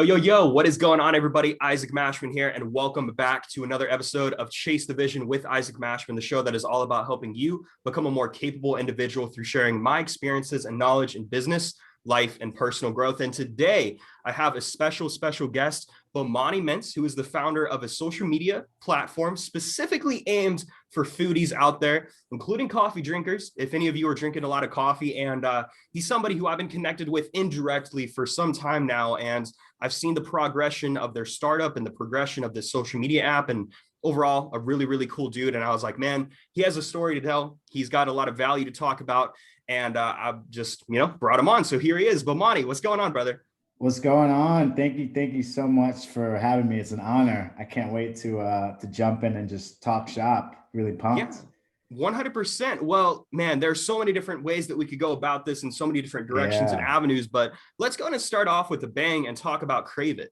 Yo, what is going on, everybody? Isaac Mashman here, and welcome back to another episode of Chase the Vision with Isaac Mashman, the show that is all about helping you become a more capable individual through sharing my experiences and knowledge in business, life, and personal growth. And today, I have a special guest, Bomani Mintz, who is the founder of a social media platform specifically aimed for foodies out there, including coffee drinkers. If any of you are drinking a lot of coffee, and he's somebody who I've been connected with indirectly for some time now, and I've seen the progression of their startup and the progression of this social media app, and overall a really cool dude. And I was like, man, he has a story to tell. He's got a lot of value to talk about, and I've just brought him on. So here he is. Bomani, what's going on, brother? What's going on? Thank you so much for having me. It's an honor. I can't wait to jump in and just talk shop. Really Yeah, pumped. 100%. Well, man, there's so many different ways that we could go about this and so many different directions and Yeah, avenues, but let's go and start off with a bang and talk about Crave It.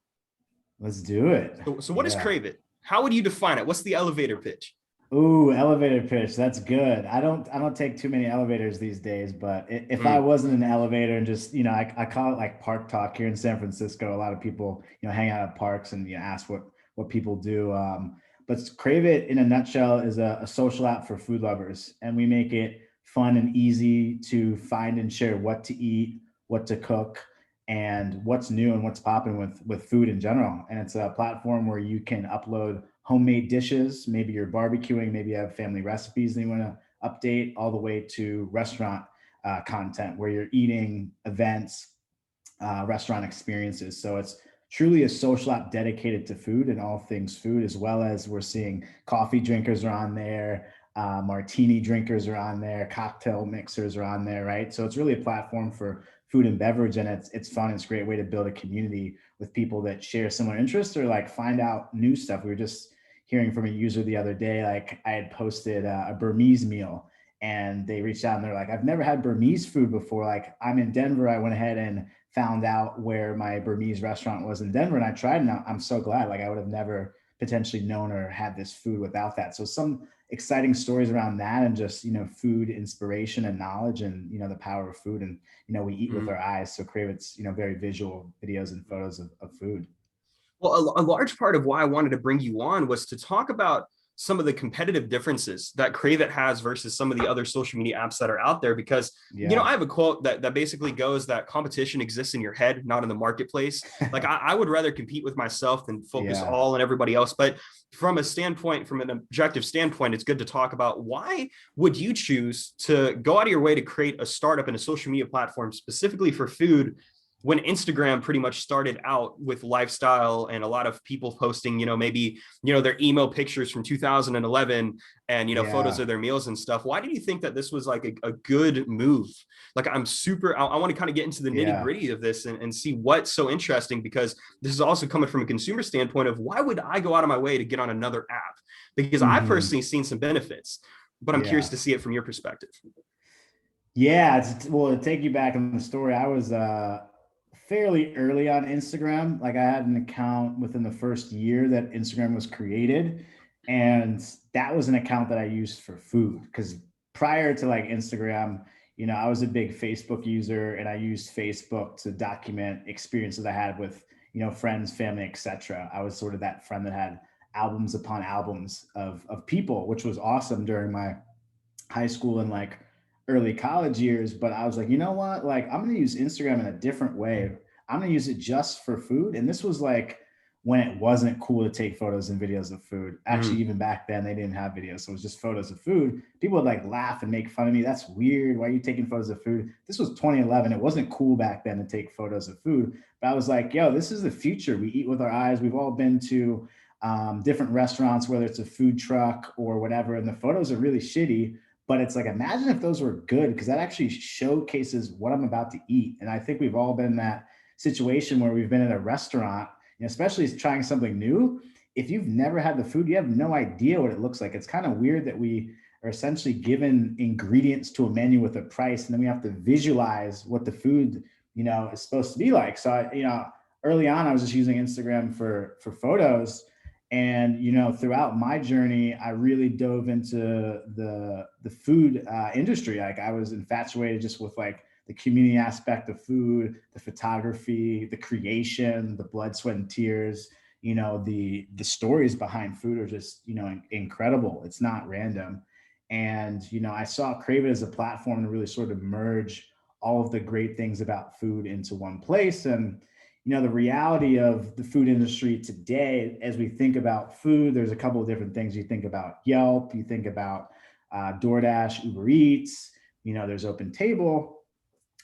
let's do it. So what is Yeah. Crave It? How would you define it? What's the elevator pitch? Ooh, elevator pitch. That's good. I don't take too many elevators these days, but if I Mm, was in an elevator and just, I call it like park talk here in San Francisco. A lot of people, hang out at parks and ask what people do. But Crave It in a nutshell is a social app for food lovers, and we make it fun and easy to find and share what to eat, what to cook, and what's new and what's popping with food in general. And it's a platform where you can upload homemade dishes. Maybe you're barbecuing, maybe you have family recipes that you want to update, all the way to restaurant content where you're eating, events, restaurant experiences. So it's truly a social app dedicated to food and all things food, as well as we're seeing coffee drinkers are on there, martini drinkers are on there, cocktail mixers are on there, right? So it's really a platform for food and beverage, and it's fun. It's a great way to build a community with people that share similar interests or like find out new stuff. We were just hearing from a user the other day, like I had posted a Burmese meal, and they reached out and they're like, I've never had Burmese food before. Like, I'm in Denver. I went ahead and found out where my Burmese restaurant was in Denver, and I tried, and I'm so glad. Like, I would have never potentially known or had this food without that. So some exciting stories around that, and just, food inspiration and knowledge, and, the power of food. And, we eat with mm. our eyes. So Crave It's, very visual videos and photos of food. Well, a large part of why I wanted to bring you on was to talk about some of the competitive differences that Crave It has versus some of the other social media apps that are out there. Because, Yeah. I have a quote that basically goes that competition exists in your head, not in the marketplace. Like I would rather compete with myself than focus Yeah. all on everybody else. But from an objective standpoint, it's good to talk about why would you choose to go out of your way to create a startup and a social media platform specifically for food when Instagram pretty much started out with lifestyle and a lot of people posting, maybe, their emo pictures from 2011 and, photos Yeah. of their meals and stuff. Why do you think that this was like a good move? Like I want to kind of get into the nitty Yeah. gritty of this and see what's so interesting, because this is also coming from a consumer standpoint of why would I go out of my way to get on another app? Because I've Hmm. personally seen some benefits, but I'm curious Yeah. to see it from your perspective. Yeah. Well, to take you back in the story, I was fairly early on Instagram. Like, I had an account within the first year that Instagram was created. And that was an account that I used for food. Because prior to like Instagram, I was a big Facebook user, and I used Facebook to document experiences I had with, friends, family, etc. I was sort of that friend that had albums upon albums of people, which was awesome during my high school and like early college years. But I was like, you know what? Like, I'm going to use Instagram in a different way. I'm going to use it just for food. And this was like when it wasn't cool to take photos and videos of food. Actually, Mm. even back then, they didn't have videos. So it was just photos of food. People would like laugh and make fun of me. That's weird. Why are you taking photos of food? This was 2011. It wasn't cool back then to take photos of food. But I was like, yo, this is the future. We eat with our eyes. We've all been to different restaurants, whether it's a food truck or whatever, and the photos are really shitty. But it's like, imagine if those were good, because that actually showcases what I'm about to eat. And I think we've all been in that situation where we've been at a restaurant, especially trying something new. If you've never had the food, you have no idea what it looks like. It's kind of weird that we are essentially given ingredients to a menu with a price, and then we have to visualize what the food, is supposed to be like. So early on, I was just using Instagram for photos. And throughout my journey, I really dove into the food industry. Like, I was infatuated just with like the community aspect of food, the photography, the creation, the blood, sweat, and tears, the stories behind food are just, incredible. It's not random. And, I saw Crave It as a platform to really sort of merge all of the great things about food into one place. And, the reality of the food industry today, as we think about food, there's a couple of different things. You think about Yelp, you think about DoorDash, Uber Eats, there's Open Table.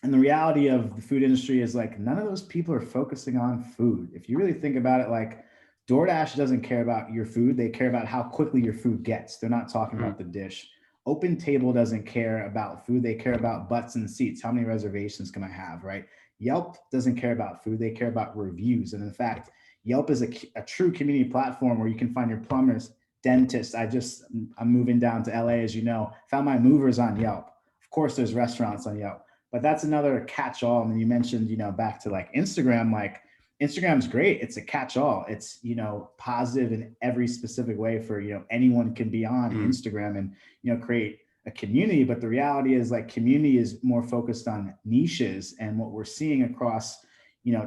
And the reality of the food industry is like, none of those people are focusing on food. If you really think about it, like DoorDash doesn't care about your food. They care about how quickly your food gets. They're not talking about the dish. Open Table doesn't care about food. They care about butts and seats. How many reservations can I have, right? Yelp doesn't care about food. They care about reviews. And in fact, Yelp is a true community platform where you can find your plumbers, dentists. I'm moving down to LA, as you know, found my movers on Yelp. Of course, there's restaurants on Yelp, but that's another catch-all. And you mentioned, back to like Instagram, like Instagram's great. It's a catch-all. It's, positive in every specific way for, anyone can be on Instagram and, create a community. But the reality is like community is more focused on niches, and what we're seeing across,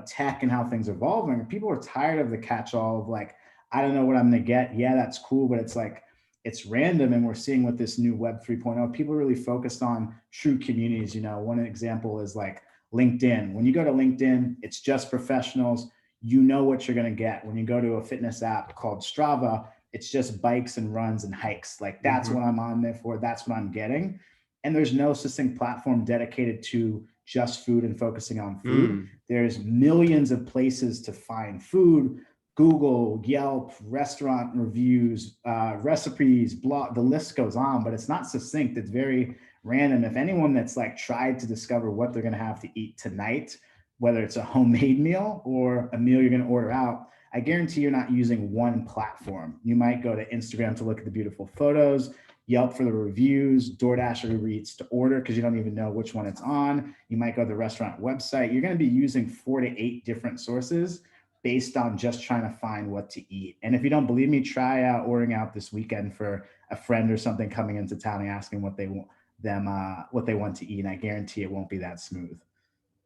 tech and how things are evolving. People are tired of the catch-all of like, I don't know what I'm going to get. Yeah, that's cool. But it's like, it's random. And we're seeing with this new Web 3.0, people are really focused on true communities. One example is like LinkedIn. When you go to LinkedIn, it's just professionals. You know what you're going to get. When you go to a fitness app called Strava, it's just bikes and runs and hikes. Like that's what I'm on there for. That's what I'm getting. And there's no succinct platform dedicated to just food and focusing on food. There's millions of places to find food. Google, Yelp, restaurant reviews, recipes, blog, the list goes on, but it's not succinct. It's very random. If anyone that's like tried to discover what they're going to have to eat tonight, whether it's a homemade meal or a meal you're going to order out, I guarantee you're not using one platform. You might go to Instagram to look at the beautiful photos, Yelp for the reviews, DoorDash or Uber Eats to order because you don't even know which one it's on. You might go to the restaurant website. You're going to be using 4 to 8 different sources based on just trying to find what to eat. And if you don't believe me, try ordering out this weekend for a friend or something coming into town and asking what they want to eat. And I guarantee it won't be that smooth.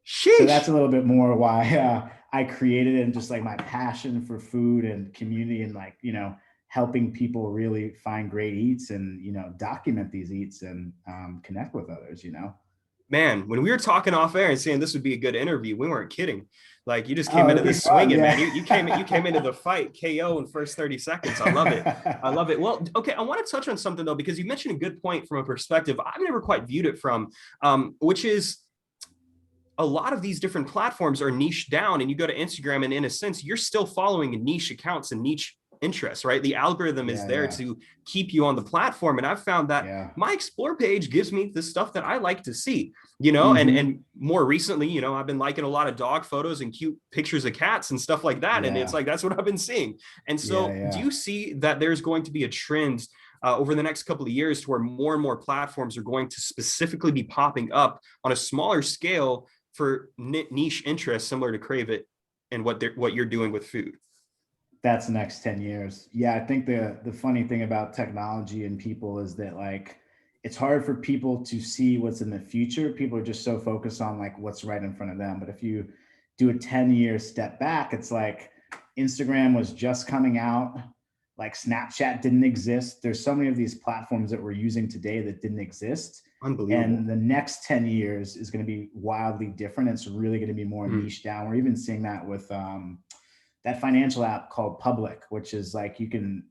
Sheesh. So that's a little bit more why I created it, and just like my passion for food and community and like, helping people really find great eats and, document these eats and connect with others, Man, when we were talking off air and saying this would be a good interview, we weren't kidding. Like you just came into this swinging, man. You came into the fight KO in first 30 seconds. I love it. I love it. Well, okay. I want to touch on something though, because you mentioned a good point from a perspective I've never quite viewed it from, which is a lot of these different platforms are niche down, and you go to Instagram and in a sense, you're still following niche accounts and niche interests, right? The algorithm is there to keep you on the platform. And I've found that my explore page gives me the stuff that I like to see, and more recently, I've been liking a lot of dog photos and cute pictures of cats and stuff like that. And it's like, that's what I've been seeing. And so do you see that there's going to be a trend over the next couple of years to where more and more platforms are going to specifically be popping up on a smaller scale for niche interests similar to Crave It and what you're doing with food? That's the next 10 years. Yeah, I think the funny thing about technology and people is that like it's hard for people to see what's in the future. People are just so focused on like what's right in front of them. But if you do a 10-year step back, it's like Instagram was just coming out, like Snapchat didn't exist. There's so many of these platforms that we're using today that didn't exist. Unbelievable. And the next 10 years is going to be wildly different. It's really going to be more niche down. We're even seeing that with that financial app called Public, which is like you can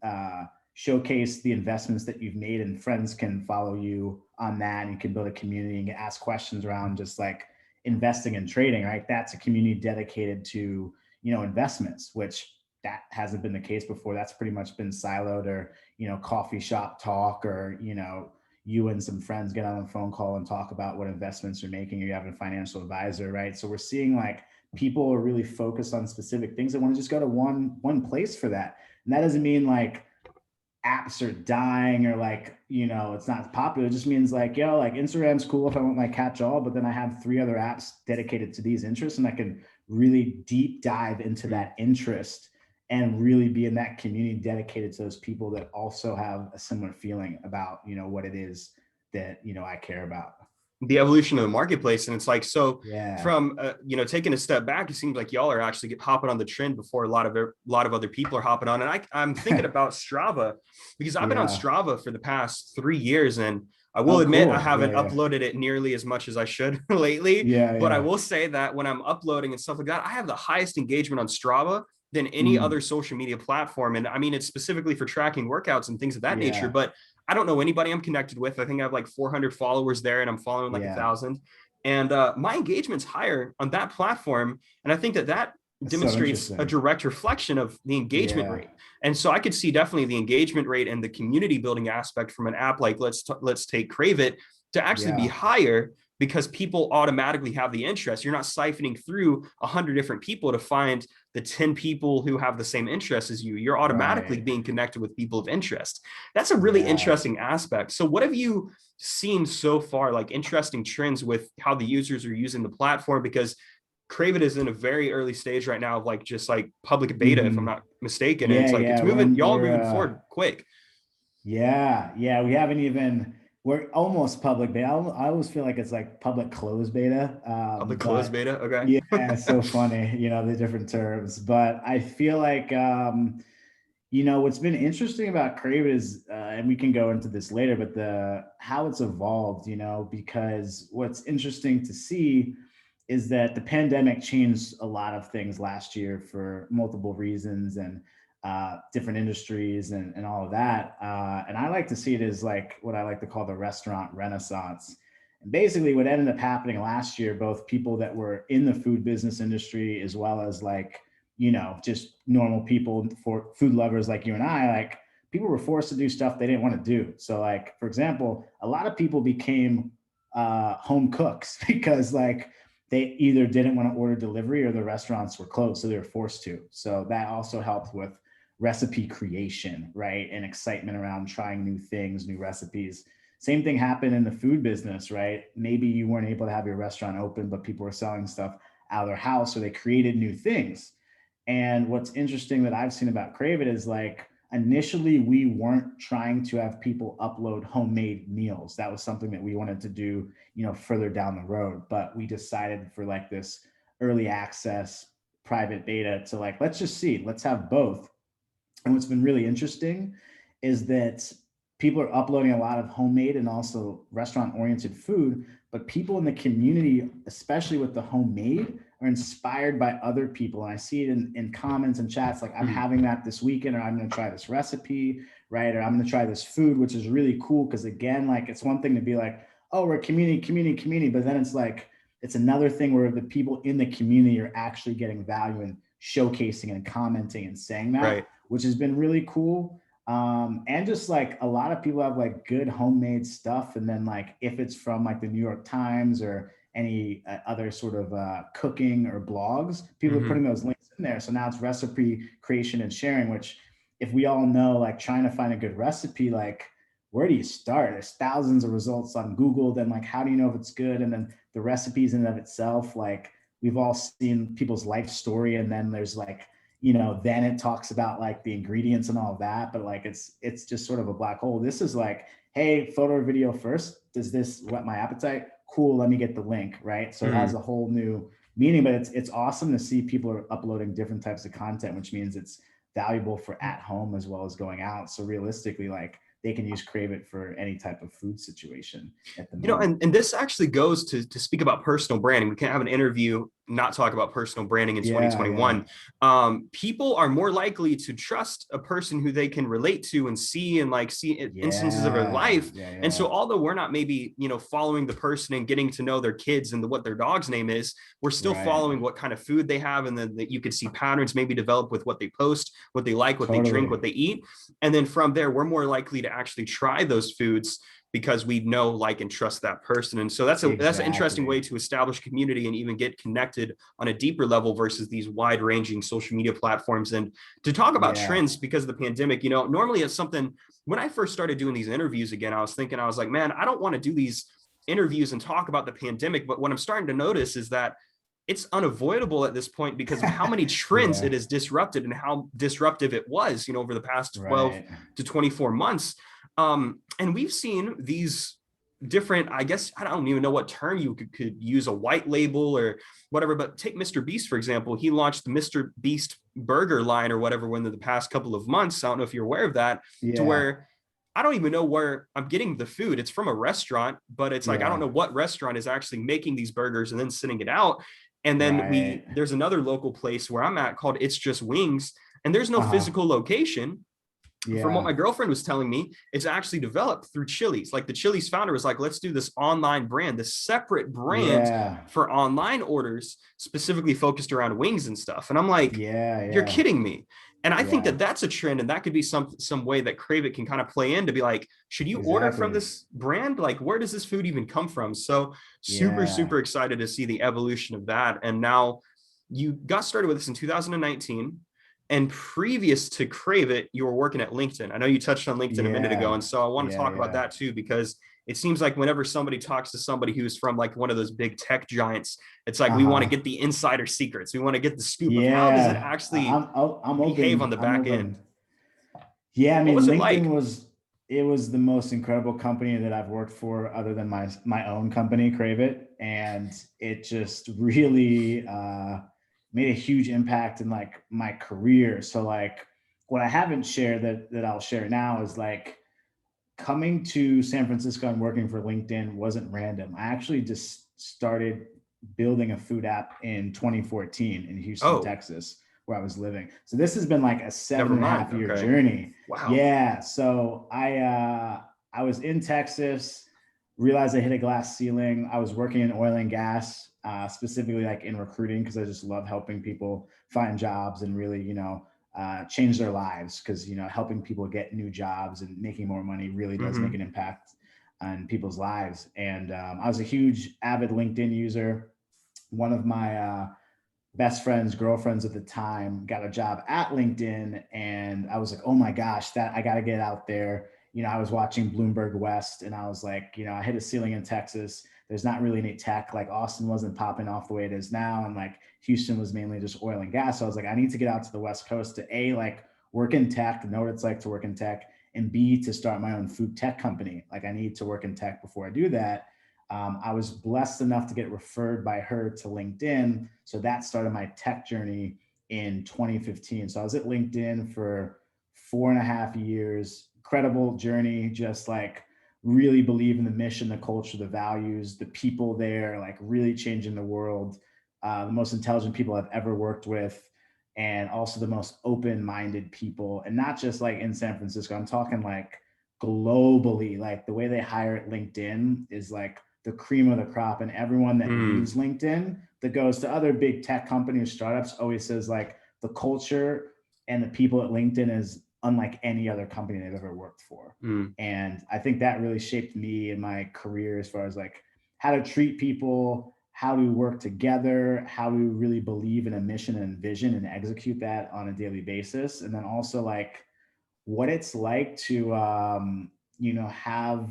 showcase the investments that you've made, and friends can follow you on that. And you can build a community and ask questions around just like investing and trading, right? That's a community dedicated to, investments, which that hasn't been the case before. That's pretty much been siloed, or, coffee shop talk, or, you and some friends get on a phone call and talk about what investments you're making, or you have a financial advisor, right? So we're seeing like people are really focused on specific things. They want to just go to one place for that. And that doesn't mean like apps are dying or like, it's not popular. It just means like, like Instagram's cool if I want my catch-all, but then I have 3 other apps dedicated to these interests, and I can really deep dive into that interest and really be in that community dedicated to those people that also have a similar feeling about, what it is that, I care about. the evolution of the marketplace. And it's like, so Yeah. from, taking a step back, it seems like y'all are actually hopping on the trend before a lot of other people are hopping on. And I'm thinking about Strava, because I've been on Yeah. Strava for the past 3 years, and I will Oh, admit I cool. haven't Yeah. uploaded it nearly as much as I should lately. Yeah. But I Yeah. will say that when I'm uploading and stuff like that, I have the highest engagement on Strava than any Mm, other social media platform. And I mean, it's specifically for tracking workouts and things of that nature, yeah. but I don't know anybody I'm connected with. I think I have like 400 followers there, and I'm following like Yeah. 1,000. And my engagement's higher on that platform. And I think that That's so demonstrates a interesting. direct reflection of the engagement Yeah. rate. And so I could see definitely the engagement rate and the community building aspect from an app like let's take Crave It to actually be Yeah. higher, because people automatically have the interest. You're not siphoning through 100 different people to find the 10 people who have the same interests as you. You're automatically Right. being connected with people of interest. That's a really Yeah. interesting aspect. So what have you seen so far, like interesting trends with how the users are using the platform? Because Crave It is in a very early stage right now of like just like public beta, if I'm Hmm. not mistaken. And Yeah. it's like it's Yeah. moving, y'all are We're moving forward quick. yeah. Yeah. We haven't even, we're almost public beta. I always feel like it's like public closed beta. Public closed But beta. Okay. yeah, it's so funny, the different terms. But I feel like, what's been interesting about Crave is, and we can go into this later, but how it's evolved, because what's interesting to see is that the pandemic changed a lot of things last year for multiple reasons, and different industries and all of that. And I like to see it as like what I like to call the restaurant renaissance. And basically what ended up happening last year, both people that were in the food business industry, as well as like, just normal people, for food lovers like you and I, like people were forced to do stuff they didn't want to do. So like, for example, a lot of people became home cooks because like they either didn't want to order delivery or the restaurants were closed, so they were forced to. So that also helped with recipe creation, right? And excitement around trying new things, new recipes. Same thing happened in the food business, right? Maybe you weren't able to have your restaurant open, but people were selling stuff out of their house, so they created new things. And what's interesting that I've seen about Crave It is like initially we weren't trying to have people upload homemade meals. That was something that we wanted to do, further down the road. But we decided for like this early access private beta to like, let's just see, let's have both. And what's been really interesting is that people are uploading a lot of homemade and also restaurant oriented food, but people in the community, especially with the homemade, are inspired by other people. And I see it in comments and chats, like I'm having that this weekend, or I'm going to try this recipe, right? Or I'm going to try this food, which is really cool. Cause again, like it's one thing to be like, oh, we're community, but then it's like, it's another thing where the people in the community are actually getting value and showcasing and commenting and saying that, Right. which has been really cool. And just like a lot of people have like good homemade stuff. And then like, if it's from like the New York Times or any other sort of cooking or blogs, people are putting those links in there. So now it's recipe creation and sharing, which if we all know, like trying to find a good recipe, like where do you start? There's thousands of results on Google. Then like, how do you know if it's good? And then the recipes in and of itself, like we've all seen people's life story. And then there's like, then it talks about like the ingredients and all of that, but like, it's just sort of a black hole. This is like, hey, photo or video first. Does this whet my appetite? Cool. Let me get the link. Right. So it has a whole new meaning, but it's awesome to see people are uploading different types of content, which means it's valuable for at home as well as going out. So realistically, like they can use Crave It for any type of food situation at the moment. And this actually goes to speak about personal branding. We can't have an interview not talk about personal branding in Yeah. 2021. People are more likely to trust a person who they can relate to and see and like see instances of their life. And so although we're not maybe, following the person and getting to know their kids and what their dog's name is, we're still following what kind of food they have. And then that you could see patterns maybe develop with what they post, what they like, what they drink, what they eat. And then from there, we're more likely to actually try those foods because we know, like, and trust that person. And so that's an interesting way to establish community and even get connected on a deeper level versus these wide ranging social media platforms. And to talk about trends because of the pandemic, normally it's something, when I first started doing these interviews again, I was like, man, I don't want to do these interviews and talk about the pandemic. But what I'm starting to notice is that it's unavoidable at this point because of how many trends it has disrupted and how disruptive it was, over the past 12 to 24 months. And we've seen these different, I guess, I don't even know what term you could use, a white label or whatever, but take Mr. Beast, for example. He launched the Mr. Beast burger line or whatever within the past couple of months. I don't know if you're aware of that, to Yeah. where I don't even know where I'm getting the food. It's from a restaurant, but it's like, I don't Yeah. know what restaurant is actually making these burgers and then sending it out. And then Right. there's another local place where I'm at called It's Just Wings, and there's no Uh-huh. physical location. From what Yeah. my girlfriend was telling me, it's actually developed through Chili's. Like the Chili's founder was like, let's do this online brand, this separate brand Yeah. for online orders, specifically focused around wings and stuff. And I'm like, Yeah. you're Yeah. kidding me. And I think Yeah. that that's a trend, and that could be some way that Crave It can kind of play in to be like, should you order from Exactly. this brand? Like, where does this food even come from? So super, Yeah. super excited to see the evolution of that. And now you got started with this in 2019. And previous to Crave It, you were working at LinkedIn. I know you touched on LinkedIn a minute ago. Yeah. And so I want to Yeah. talk about Yeah. that too, because it seems like whenever somebody talks to somebody who's from like one of those big tech giants, it's like we want to Uh-huh. get the insider secrets. We want to get the scoop of how does it Yeah. actually I'm behave on open. the I'm back end. open. Yeah, I What mean, was it LinkedIn like? was the most incredible company that I've worked for other than my own company, Crave It. And it just really made a huge impact in like my career. So like what I haven't shared that I'll share now is like coming to San Francisco and working for LinkedIn wasn't random. I actually just started building a food app in 2014 in Houston, Oh, Texas, where I was living. So this has been like a seven never and a mind. half year Okay. journey. Wow. Yeah. So I was in Texas, realized I hit a glass ceiling. I was working in oil and gas, specifically like in recruiting, because I just love helping people find jobs and really, change their lives, because helping people get new jobs and making more money really does make an Mm-hmm. impact on people's lives. And I was a huge avid LinkedIn user. One of my best friends, girlfriends at the time, got a job at LinkedIn, and I was like, oh my gosh, that I got to get out there. I was watching Bloomberg West, and I was like, I hit a ceiling in Texas. There's not really any tech. Like Austin wasn't popping off the way it is now, and like Houston was mainly just oil and gas. So I was like, I need to get out to the West Coast to like work in tech, know what it's like to work in tech, and B, to start my own food tech company. Like I need to work in tech before I do that. I was blessed enough to get referred by her to LinkedIn. So that started my tech journey in 2015. So I was at LinkedIn for 4.5 years. Incredible journey, just like really believe in the mission, the culture, the values, the people there, like really changing the world. The most intelligent people I've ever worked with, and also the most open-minded people. And not just like in San Francisco, I'm talking like globally. Like the way they hire at LinkedIn is like the cream of the crop, and everyone that Mm. leaves LinkedIn that goes to other big tech companies, startups, always says like the culture and the people at LinkedIn is unlike any other company they've ever worked for. Mm. And I think that really shaped me in my career as far as like how to treat people, how to work together, how to really believe in a mission and vision and execute that on a daily basis. And then also like what it's like to have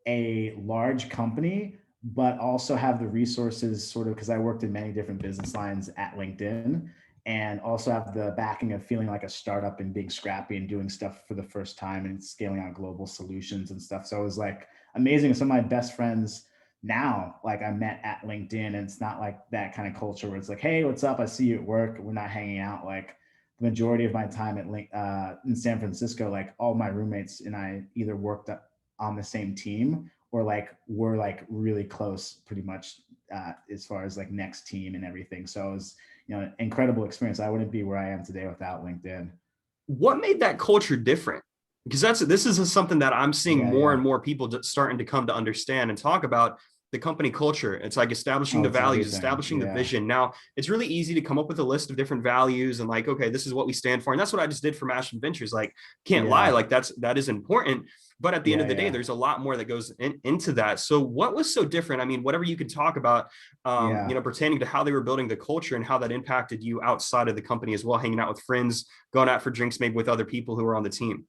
a large company, but also have the resources, sort of, because I worked in many different business lines at LinkedIn, and also have the backing of feeling like a startup and being scrappy and doing stuff for the first time and scaling out global solutions and stuff. So it was like amazing. Some of my best friends now, like I met at LinkedIn, and it's not like that kind of culture where it's like, hey, what's up? I see you at work. We're not hanging out. Like the majority of my time in San Francisco, like all my roommates and I either worked on the same team or like we're like really close pretty much as far as like next team and everything. So it was, incredible experience. I wouldn't be where I am today without LinkedIn. What made that culture different? Because this is something that I'm seeing Yeah, more and yeah. more people starting to come to understand and talk about. The company culture, it's like establishing Oh, the it's values, everything. establishing the Yeah. vision. Now it's really easy to come up with a list of different values and like, okay, this is what we stand for, and that's what I just did for Mashman Ventures. Like, can't lie, Yeah. like that is important, but at the end Yeah. of the day Yeah. there's a lot more that goes into that. So what was so different? I mean, whatever you could talk about, Yeah. pertaining to how they were building the culture and how that impacted you outside of the company as well, hanging out with friends, going out for drinks maybe with other people who were on the team.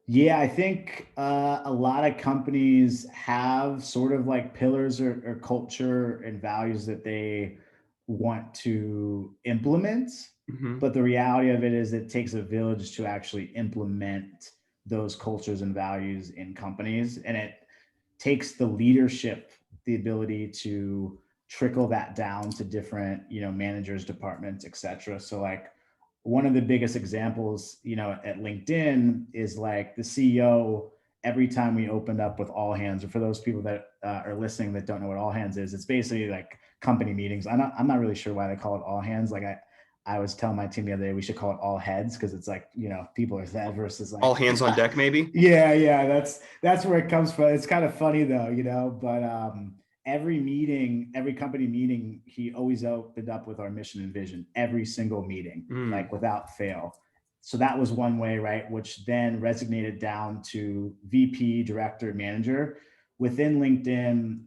Yeah, I think a lot of companies have sort of like pillars or culture and values that they want to implement. Mm-hmm. But the reality of it is it takes a village to actually implement those cultures and values in companies. And it takes the leadership, the ability to trickle that down to different, managers, departments, etc. So like one of the biggest examples, at LinkedIn is like the CEO, every time we opened up with all hands, or for those people that are listening that don't know what all hands is, it's basically like company meetings. I'm not really sure why they call it all hands. Like I was telling my team the other day, we should call it all heads, because it's like, people are there versus like all hands on deck, maybe. yeah, that's where it comes from. It's kind of funny though, but every meeting, every company meeting, he always opened up with our mission and vision, every single meeting, like without fail. So that was one way, right? Which then resonated down to VP, director, manager. Within LinkedIn,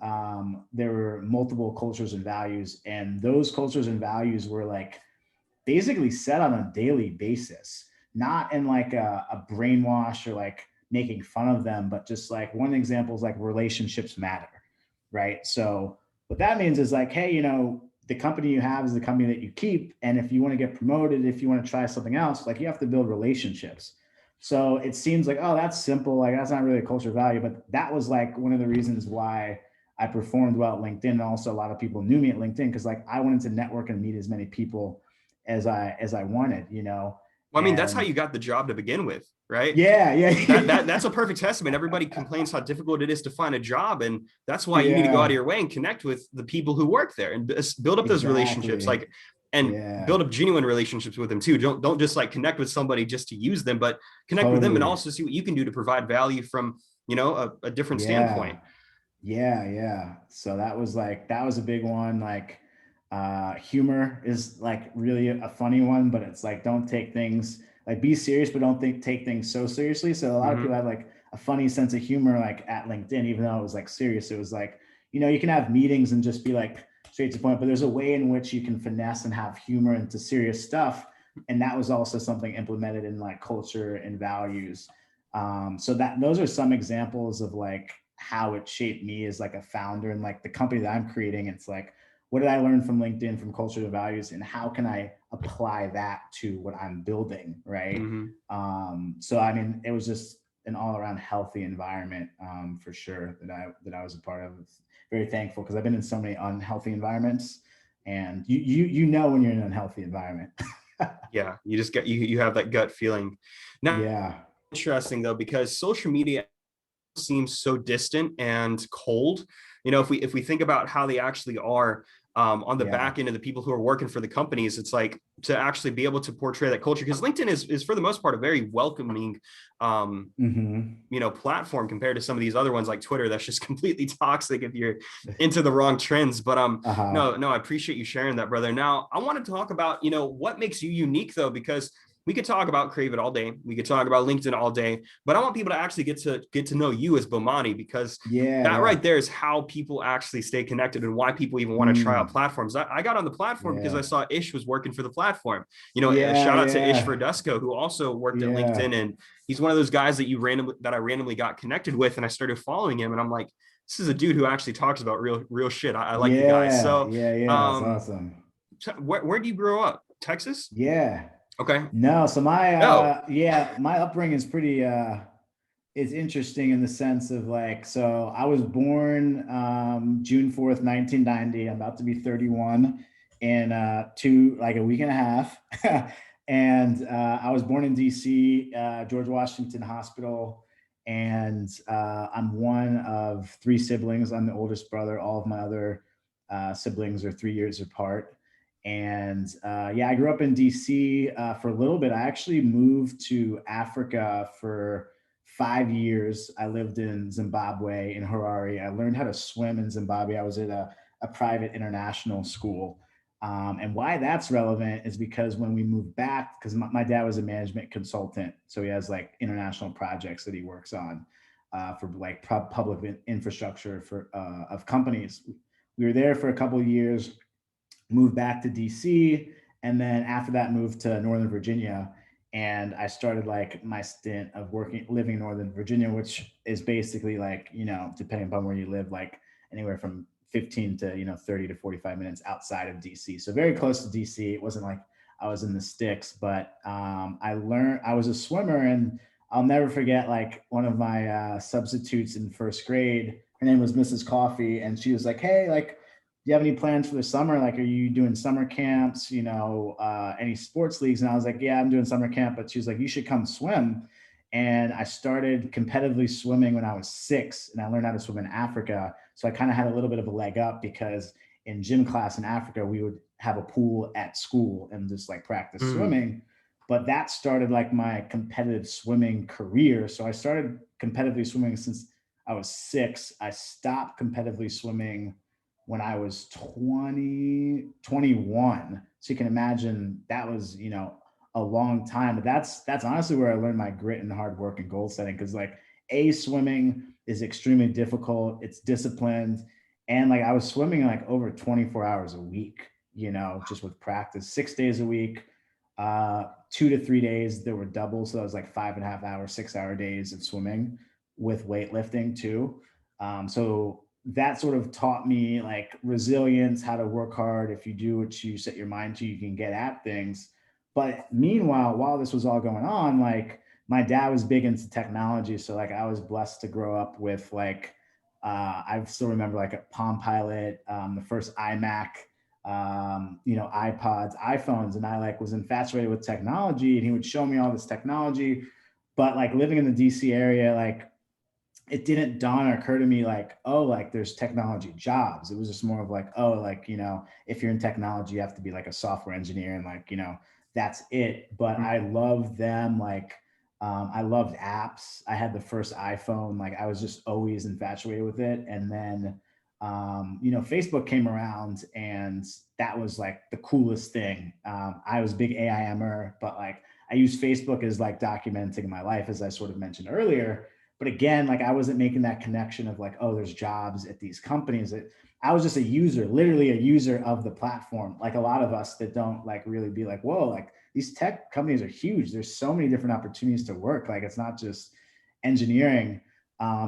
there were multiple cultures and values, and those cultures and values were like basically set on a daily basis, not in like a brainwash or like making fun of them, but just like one example is like relationships matter, right? So what that means is like, hey, the company you have is the company that you keep. And if you want to get promoted, if you want to try something else, like you have to build relationships. So it seems like, oh, that's simple. Like that's not really a culture value, but that was like one of the reasons why I performed well at LinkedIn. And also a lot of people knew me at LinkedIn, because like I wanted to network and meet as many people as I wanted, Well, I mean, that's how you got the job to begin with, right? Yeah. That's a perfect testament. Everybody complains how difficult it is to find a job, and that's why you Yeah. need to go out of your way and connect with the people who work there and build up those relationships, like, and build up genuine relationships with them too. Don't just like connect with somebody just to use them, but connect with them and also see what you can do to provide value from, a different standpoint. Yeah. So that was a big one. Like, humor is like really a funny one, but it's like, don't take things like, be serious, but don't take things so seriously. So a lot of people have like a funny sense of humor, like at LinkedIn, even though it was like serious. It was like, you can have meetings and just be like straight to the point, but there's a way in which you can finesse and have humor into serious stuff. And that was also something implemented in like culture and values. So those are some examples of like how it shaped me as like a founder, and like the company that I'm creating. It's like, what did I learn from LinkedIn, from culture to values, and how can I apply that to what I'm building, right? So I mean, it was just an all-around healthy environment, for sure, that I was a part of. Very thankful, because I've been in so many unhealthy environments, and you know when you're in an unhealthy environment. Yeah, you just you have that gut feeling. Now, yeah, interesting though, because social media seems so distant and cold. If we think about how they actually are, on the back end of the people who are working for the companies, it's like to actually be able to portray that culture, because LinkedIn is for the most part a very welcoming platform compared to some of these other ones like Twitter that's just completely toxic if you're into the wrong trends. But no, I appreciate you sharing that, brother. Now I want to talk about what makes you unique though, because we could talk about Crave It all day. We could talk about LinkedIn all day, but I want people to actually get to know you as Bomani, because that right there is how people actually stay connected and why people even want to try out platforms. I got on the platform because I saw Ish was working for the platform. Shout out to Ish Verdusco, who also worked at LinkedIn, and he's one of those guys that I randomly got connected with, and I started following him, and I'm like, this is a dude who actually talks about real shit. I like the guy. So that's awesome. Where do you grow up? Texas? Yeah. Okay. No, so my my upbringing is pretty it's interesting in the sense of like, so I was born June 4th, 1990. I'm about to be 31 in a week and a half. And I was born in DC, George Washington Hospital. And I'm one of three siblings. I'm the oldest brother. All of my other siblings are 3 years apart. And I grew up in DC for a little bit. I actually moved to Africa for 5 years. I lived in Zimbabwe, in Harare. I learned how to swim in Zimbabwe. I was at a private international school. And why that's relevant is because when we moved back, because my dad was a management consultant, so he has like international projects that he works on for like public infrastructure for of companies. We were there for a couple of years, moved back to DC, and then after that moved to Northern Virginia. And I started like my stint of living in Northern Virginia, which is basically like, depending upon where you live, like anywhere from 15 to 30 to 45 minutes outside of DC. So very close to DC. It wasn't like I was in the sticks, but I was a swimmer, and I'll never forget like one of my substitutes in first grade. Her her name was Mrs. Coffee, and she was like, hey, like, do you have any plans for the summer? Like, are you doing summer camps, any sports leagues? And I was like, yeah, I'm doing summer camp. But she was like, you should come swim. And I started competitively swimming when I was 6, and I learned how to swim in Africa. So I kind of had a little bit of a leg up, because in gym class in Africa, we would have a pool at school and just like practice swimming. But that started like my competitive swimming career. So I started competitively swimming since I was 6. I stopped competitively swimming when I was 21. So you can imagine that was, a long time. But that's honestly where I learned my grit and hard work and goal setting. Cause like swimming is extremely difficult. It's disciplined. And like I was swimming like over 24 hours a week, just with practice, 6 days a week, 2 to 3 days. There were doubles. So that was like 5.5 hours, 6-hour days of swimming with weightlifting too. So that sort of taught me like resilience, how to work hard. If you do what you set your mind to, you can get at things. But meanwhile, while this was all going on, like my dad was big into technology. So like I was blessed to grow up with like, I still remember like a Palm Pilot, the first iMac, iPods, iPhones. And I like was infatuated with technology, and he would show me all this technology. But like living in the DC area, like it didn't dawn or occur to me like, oh, like there's technology jobs. It was just more of like, oh, like, if you're in technology, you have to be like a software engineer, and like, that's it. But I love them. Like, I loved apps. I had the first iPhone. Like I was just always infatuated with it. And then, Facebook came around, and that was like the coolest thing. I was a big AIMer, but like I use Facebook as like documenting my life, as I sort of mentioned earlier. But again, like I wasn't making that connection of like, oh, there's jobs at these companies. I was just a user, literally a user of the platform. Like a lot of us that don't like really be like, whoa, like these tech companies are huge. There's so many different opportunities to work. Like it's not just engineering.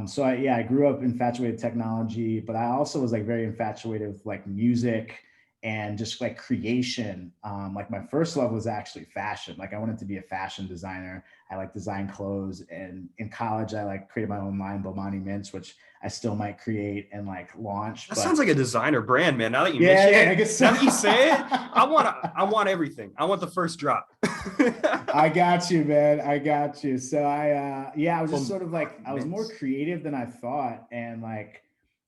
So I grew up infatuated with technology, but I also was like very infatuated with like music and just like creation. Like my first love was actually fashion. Like I wanted to be a fashion designer. I like design clothes, and in college I like created my own line, Bomani Mintz, which I still might create and like launch. That sounds like a designer brand, man. Now that you mention it, I guess so. Now that you say it, I want everything. I want the first drop. I got you, man. I got you. So I was just sort of like, I was more creative than I thought. And like,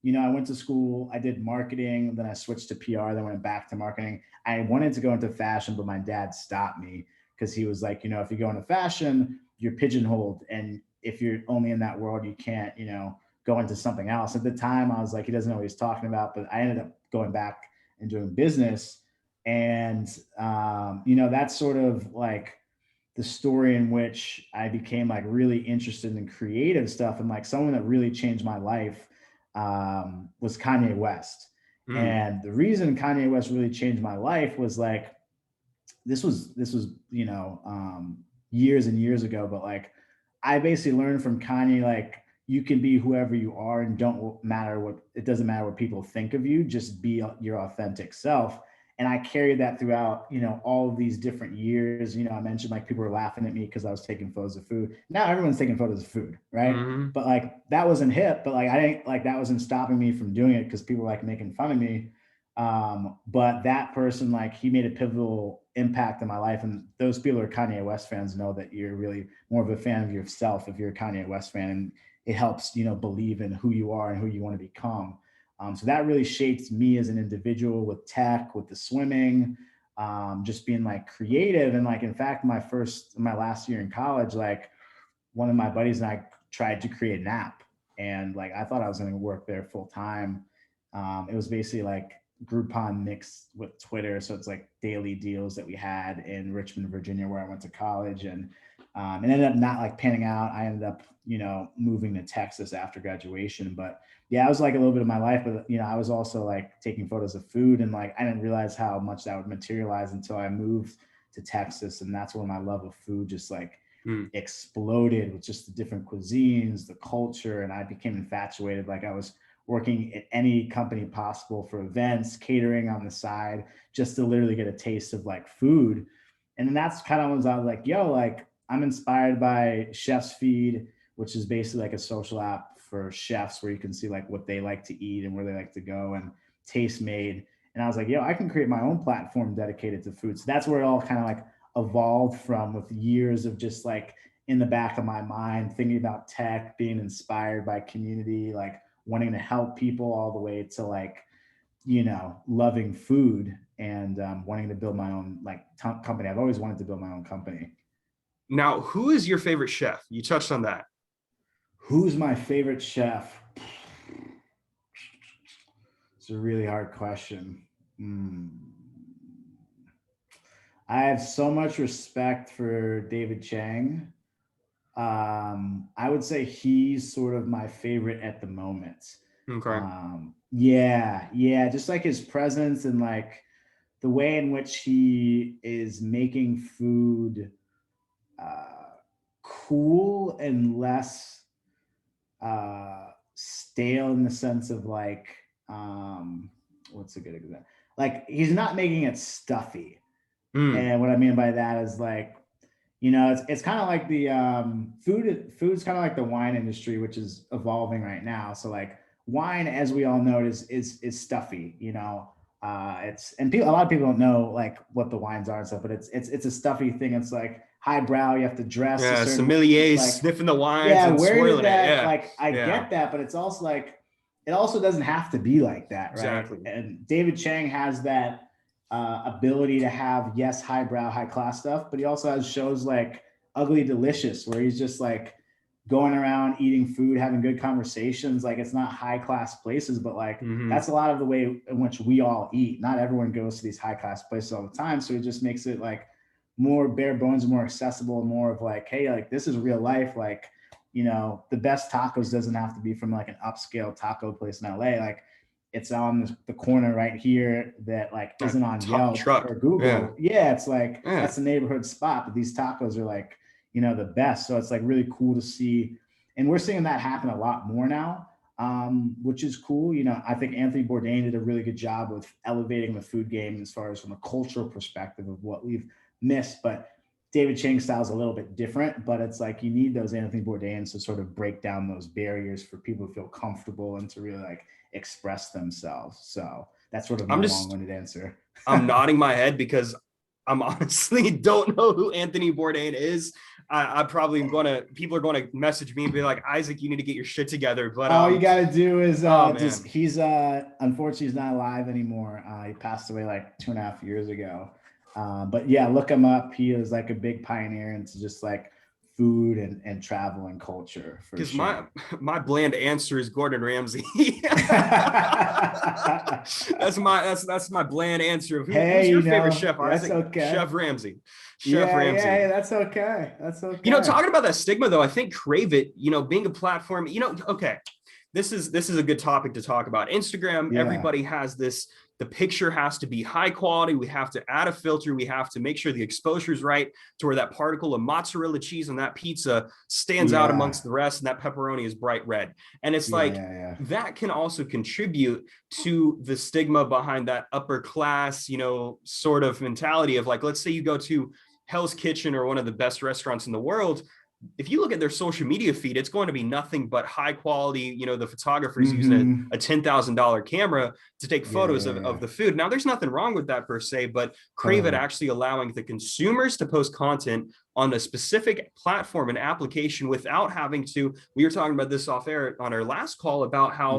I went to school, I did marketing, then I switched to PR, then went back to marketing. I wanted to go into fashion, but my dad stopped me, because he was like, if you go into fashion, you're pigeonholed. And if you're only in that world, you can't, go into something else. At the time, I was like, he doesn't know what he's talking about, but I ended up going back and doing business. And, that's sort of like the story in which I became like really interested in creative stuff. And like someone that really changed my life was Kanye West. And the reason Kanye West really changed my life was like, this was, years and years ago, but like, I basically learned from Kanye, like, you can be whoever you are, and it doesn't matter what people think of you, just be your authentic self. And I carried that throughout, all of these different years. I mentioned like people were laughing at me because I was taking photos of food. Now everyone's taking photos of food, right? But like that wasn't hip, but like I didn't like that wasn't stopping me from doing it because people were like making fun of me. But that person, like he made a pivotal impact in my life. And those people who are Kanye West fans know that you're really more of a fan of yourself if you're a Kanye West fan. And it helps, believe in who you are and who you want to become. So that really shaped me as an individual with tech, with the swimming, just being like creative. And like, in fact, my last year in college, like one of my buddies and I tried to create an app, and like, I thought I was going to work there full time. It was basically like Groupon mixed with Twitter. So it's like daily deals that we had in Richmond, Virginia, where I went to college, and it ended up not like panning out. I ended up, moving to Texas after graduation. But yeah, it was like a little bit of my life, but I was also like taking photos of food, and like, I didn't realize how much that would materialize until I moved to Texas. And that's when my love of food just like exploded, with just the different cuisines, the culture. And I became infatuated. Like I was working at any company possible for events, catering on the side, just to literally get a taste of like food. And then that's kind of when I was like, yo, like I'm inspired by Chef's Feed, which is basically like a social app for chefs where you can see like what they like to eat and where they like to go and taste made. And I was like, yo, I can create my own platform dedicated to food. So that's where it all kind of like evolved from, with years of just like in the back of my mind, thinking about tech, being inspired by community, like wanting to help people, all the way to like, you know, loving food and wanting to build my own like company. I've always wanted to build my own company. Now, who is your favorite chef? You touched on that. Who's my favorite chef? It's a really hard question. I have so much respect for David Chang. I would say he's sort of my favorite at the moment. Okay. Yeah, just like his presence and like the way in which he is making food cool and less stale, in the sense of like, what's a good example? Like, he's not making it stuffy. And what I mean by that is like, you know, it's kind of like the food's kind of like the wine industry, which is evolving right now. So like wine, as we all know, is stuffy, you know. A lot of people don't know like what the wines are and stuff, but it's a stuffy thing. It's like highbrow. You have to dress a certain sommeliers like, sniffing the wines yeah, and where swirling did that, it. Yeah. like I get that, but it's also like, it also doesn't have to be like that, right? Exactly. And David Chang has that ability to have, yes, highbrow, high class stuff, but he also has shows like Ugly Delicious, where he's just like going around eating food, having good conversations. Like, it's not high class places, but like that's a lot of the way in which we all eat. Not everyone goes to these high class places all the time, so he just makes it like more bare bones, more accessible, more of like, hey, like this is real life. Like, you know, the best tacos doesn't have to be from like an upscale taco place in LA. Like, it's on the corner right here that like isn't on Yelp or Google. Yeah, it's like that's the neighborhood spot, but these tacos are like, you know, the best. So it's like really cool to see, and we're seeing that happen a lot more now, which is cool. You know, I think Anthony Bourdain did a really good job with elevating the food game as far as from a cultural perspective of what we've missed. But David Chang's style is a little bit different, but it's like you need those Anthony Bourdains to sort of break down those barriers for people to feel comfortable and to really like express themselves. So that's sort of my long-winded answer. I'm nodding my head because I'm honestly don't know who Anthony Bourdain is. I probably am people are going to message me and be like, Isaac, you need to get your shit together. But all you got to do is he's unfortunately he's not alive anymore. He passed away like 2.5 years ago. But yeah, look him up. He was like a big pioneer into just like food and travel and culture. Because my bland answer is Gordon Ramsay. that's my bland answer. Who's your favorite chef? That's okay. Chef Ramsay. Ramsay. Yeah, that's okay. That's okay. You know, talking about that stigma though, I think Crave It, you know, being a platform, you know, okay. This is a good topic to talk about. Instagram, everybody has this. The picture has to be high quality. We have to add a filter. We have to make sure the exposure is right to where that particle of mozzarella cheese on that pizza stands out amongst the rest, and that pepperoni is bright red. And it's that can also contribute to the stigma behind that upper class, you know, sort of mentality of like, let's say you go to Hell's Kitchen or one of the best restaurants in the world. If you look at their social media feed, it's going to be nothing but high quality. You know, the photographer's using a $10,000 camera to take photos of the food. Now, there's nothing wrong with that per se, but Crave It actually allowing the consumers to post content on a specific platform and application without having to. We were talking about this off air on our last call about how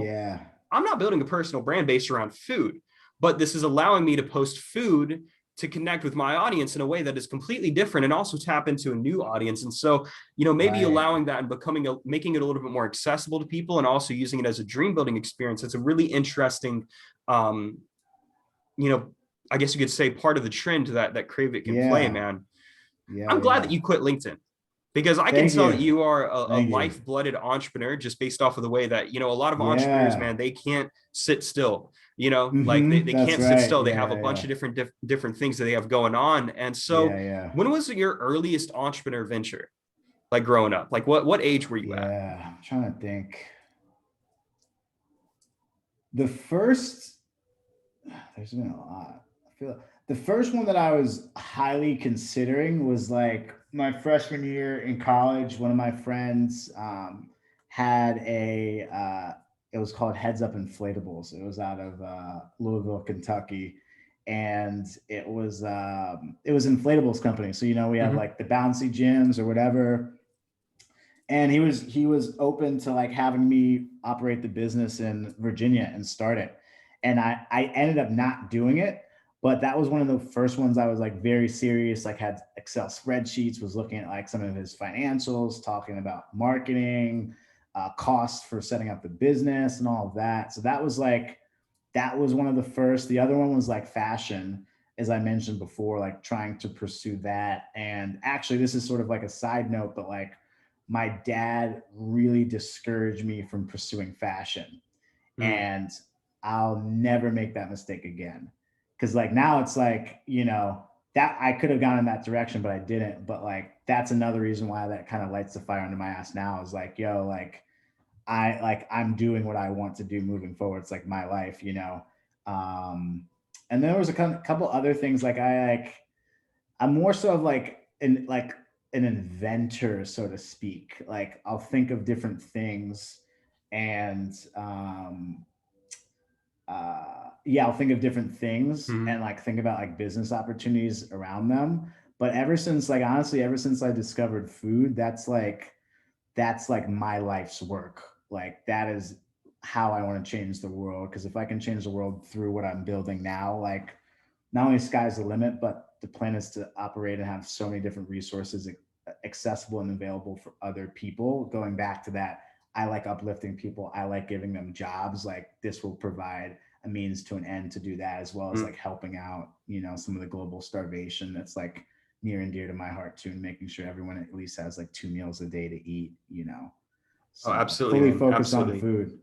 I'm not building a personal brand based around food, but this is allowing me to post food to connect with my audience in a way that is completely different and also tap into a new audience. And so, you know, maybe allowing that and making it a little bit more accessible to people and also using it as a dream building experience. It's a really interesting, you know, I guess you could say part of the trend that Crave It can play, man. I'm glad that you quit LinkedIn, because I can tell that you are a life-blooded entrepreneur just based off of the way that, you know, a lot of entrepreneurs, man, they can't sit still. You know, like they can't sit still. They have a bunch of different things that they have going on. And so when was your earliest entrepreneur venture? Like growing up, like what age were you at? I'm trying to think. There's been a lot. I feel the first one that I was highly considering was like my freshman year in college. One of my friends had it was called Heads Up Inflatables. It was out of Louisville, Kentucky. And it was inflatables company. So, we have like the bouncy gyms or whatever. And he was open to like having me operate the business in Virginia and start it. And I ended up not doing it, but that was one of the first ones I was like very serious, like had Excel spreadsheets, was looking at like some of his financials, talking about marketing, costs for setting up the business and all of that. So that was one of the first. The other one was like fashion, as I mentioned before, like trying to pursue that. And actually, this is sort of like a side note, but like my dad really discouraged me from pursuing fashion. And I'll never make that mistake again. Cause like now it's like, that I could have gone in that direction, but I didn't. But like, that's another reason why that kind of lights the fire under my ass now, is like, yo, like, I'm doing what I want to do moving forward. It's like my life, and there was a couple other things. Like I'm more so of like an inventor, so to speak. Like I'll think of different things, and I'll think of different things and like think about like business opportunities around them. But ever since I discovered food, that's like my life's work. Like that is how I want to change the world. Because if I can change the world through what I'm building now, like not only sky's the limit, but the plan is to operate and have so many different resources accessible and available for other people. Going back to that, I like uplifting people. I like giving them jobs. Like this will provide a means to an end to do that, as well as like helping out, some of the global starvation that's like near and dear to my heart too, and making sure everyone at least has like 2 meals a day to eat, So absolutely, fully man. focused Absolutely. on food